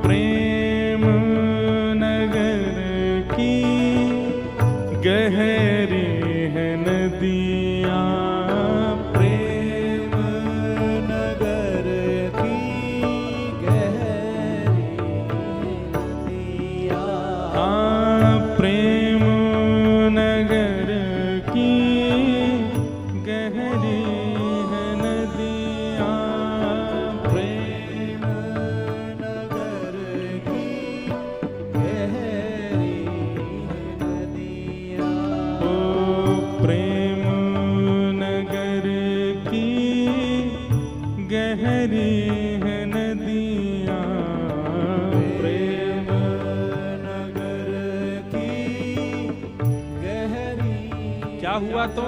प्रेम नगर की गहरी है नदियाँ, प्रेम नगर की गहरी नदियाँ। प्रेम नगर की गहरी है नदियाँ, प्रेम नगर की गहरी नदियाँ। ओ प्रेम नगर की गहरी है नदियाँ, प्रेम नगर की गहरी। क्या हुआ तो?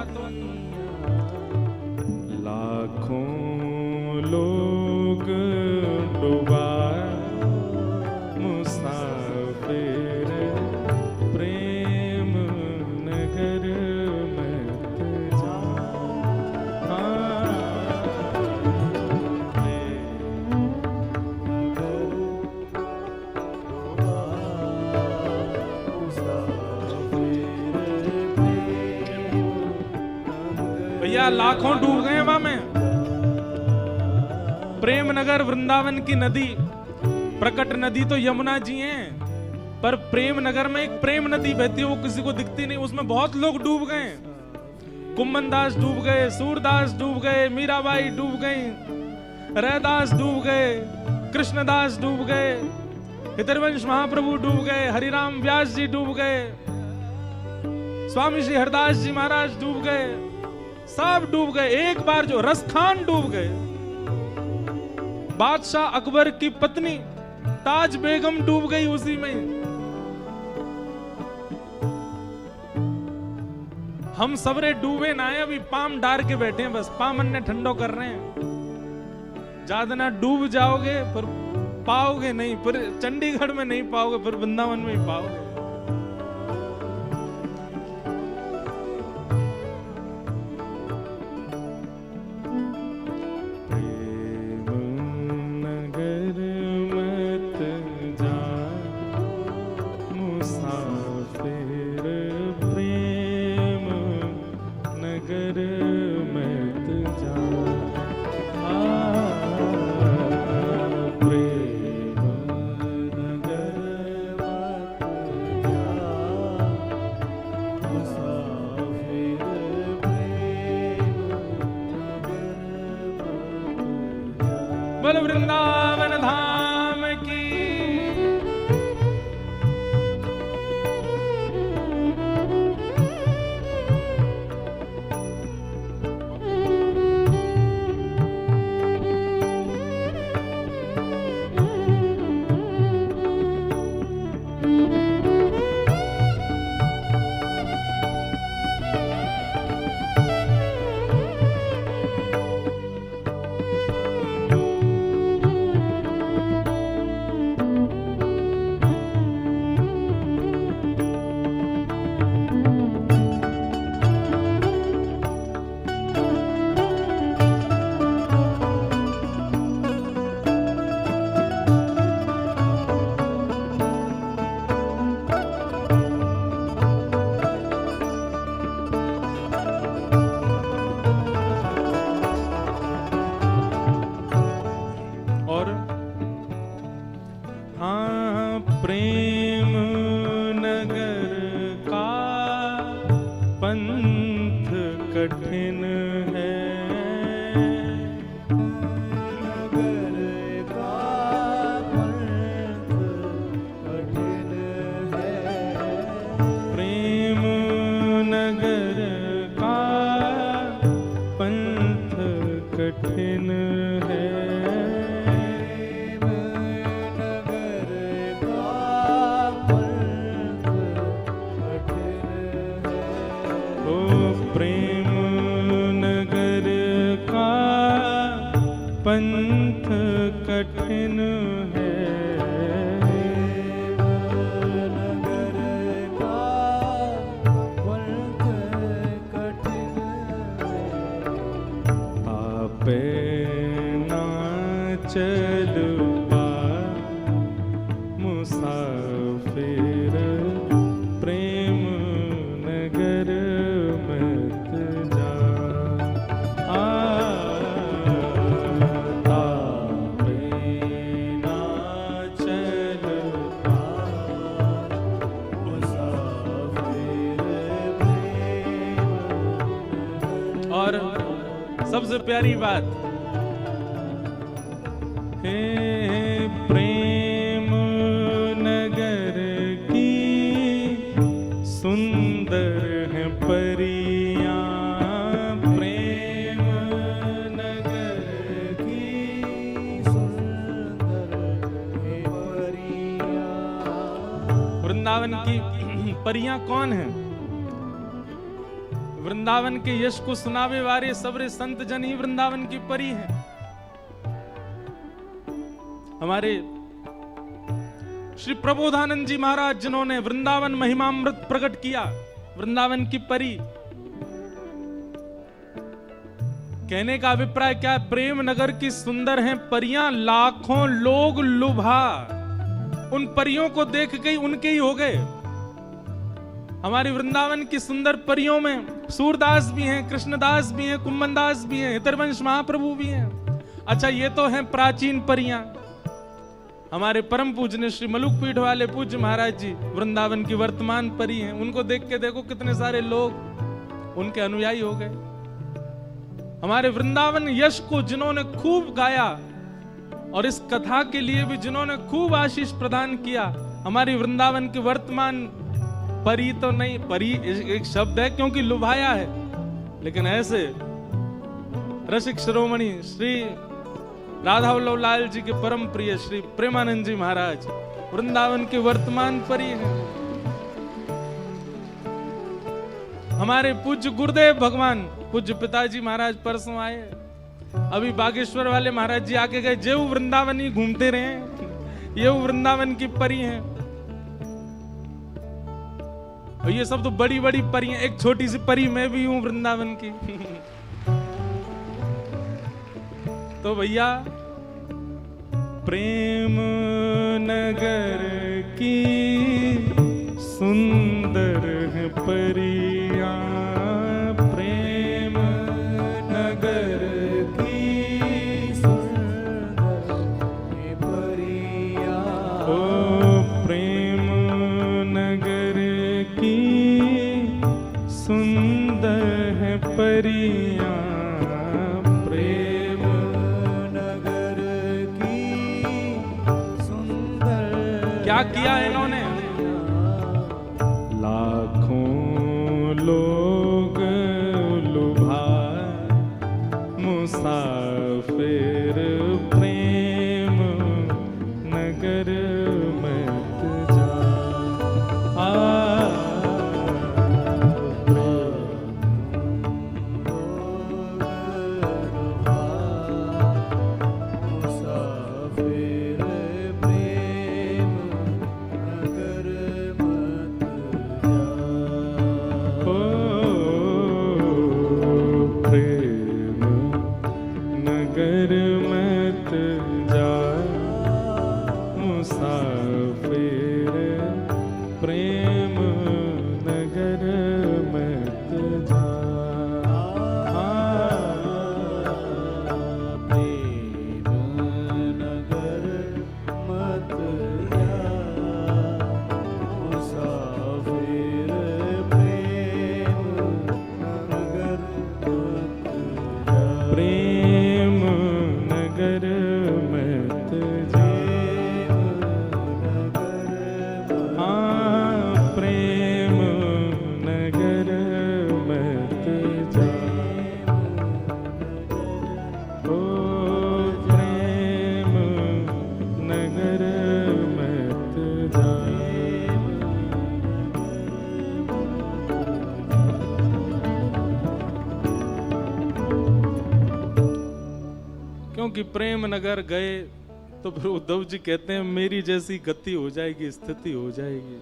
लाखों लोग डूबा मुसाफिर प्रेम नगर मत जा। भैया लाखों डूब गए वहां में। प्रेम नगर वृंदावन की नदी, प्रकट नदी तो यमुना जी हैं, पर प्रेम नगर में एक प्रेम नदी बहती है, वो किसी को दिखती नहीं, उसमें बहुत लोग डूब गए। कुम्मनदास डूब गए, सूरदास डूब गए, मीराबाई डूब गई, रैदास डूब गए, कृष्णदास डूब गए, हितरवंश महाप्रभु डूब गए, हरिराम व्यास जी डूब गए, स्वामी श्री हरदास जी महाराज डूब गए, सब डूब गए। एक बार जो रसखान डूब गए, बादशाह अकबर की पत्नी ताज बेगम डूब गई उसी में। हम सबरे डूबे ना है, अभी पाम डार के बैठे हैं, बस पामन ने ठंडो कर रहे हैं। ज्यादा ना डूब जाओगे फिर पाओगे नहीं, फिर चंडीगढ़ में नहीं पाओगे, फिर वृंदावन में ही पाओगे। बोल वृंदावन धाम की। प्रेम नगर का पंथ कठिन है, नगर का पंथ कठिन है। प्रेम नगर का पंथ कठिन है। पंथ कठिन है, नगर का पंथ कठिन है। आपे ना चल पा मुसाफिर, प्रेम नगर मत जा। और सबसे प्यारी बात, हे प्रेम नगर की सुंदर है परियां, प्रेम नगर की सुंदर है परियां। वृंदावन की परियां कौन है? वृंदावन के यश को सुनावे वाले सबरे संत जन ही वृंदावन की परी हैं। हमारे श्री प्रबोधानंद जी महाराज जिन्होंने वृंदावन महिमामृत प्रकट किया, वृंदावन की परी। कहने का अभिप्राय क्या है? प्रेम नगर की सुंदर हैं परियां, लाखों लोग लुभा उन परियों को देख के उनके ही हो गए। हमारी वृंदावन की सुंदर परियों में सूरदास भी हैं, कृष्णदास भी हैं, कुम्मनदास भी हैं, हितरवंश महाप्रभु भी हैं। अच्छा, ये तो हैं प्राचीन परियां। हमारे परम पूजनीय श्री मलुकपीठ वाले पूज्य महाराज जी वृंदावन की वर्तमान परी हैं। उनको देख के देखो कितने सारे लोग उनके अनुयायी हो गए। हमारे वृंदावन यश को जिन्होंने खूब गाया और इस कथा के लिए भी जिन्होंने खूब आशीष प्रदान किया, हमारी वृंदावन की वर्तमान परी तो नहीं, परी एक शब्द है क्योंकि लुभाया है, लेकिन ऐसे रसिक शिरोमणि श्री राधा वल्लभ लाल जी के परम प्रिय श्री प्रेमानंद जी महाराज वृंदावन के वर्तमान परी हैं। हमारे पूज्य गुरुदेव भगवान पूज्य पिताजी महाराज परसों आए, अभी बागेश्वर वाले महाराज जी आके गए, जेऊ वृंदावन ही घूमते रहे, ये वृंदावन की परी हैं। और ये सब तो बड़ी बड़ी परी हैं, एक छोटी सी परी मैं भी हूं वृंदावन की। तो भैया प्रेम नगर की सुंदर है परियां, प्रेम नगर की सुंदर है परियां। ओ प्रेम नगर की सुंदर है परियां, प्रेम नगर क्या किया इन्होंने? लाखों लोग लुभाए मुसाफिर प्रेम नगर मत जा। मुसाफिर प्रेम नगर मत जा। प्रेम नगर मत जा मुसाफिर प्रेम नगर मत जा। प्रेम नगर मत जा। मुसाफिर प्रेम नगर मत जा। प्रेम नगर मत जा। प्रेम नगर मत जा। ओ प्रेम नगर मत जा। क्योंकि प्रेम नगर गए तो फिर उद्धव जी कहते हैं मेरी जैसी गति हो जाएगी, स्थिति हो जाएगी।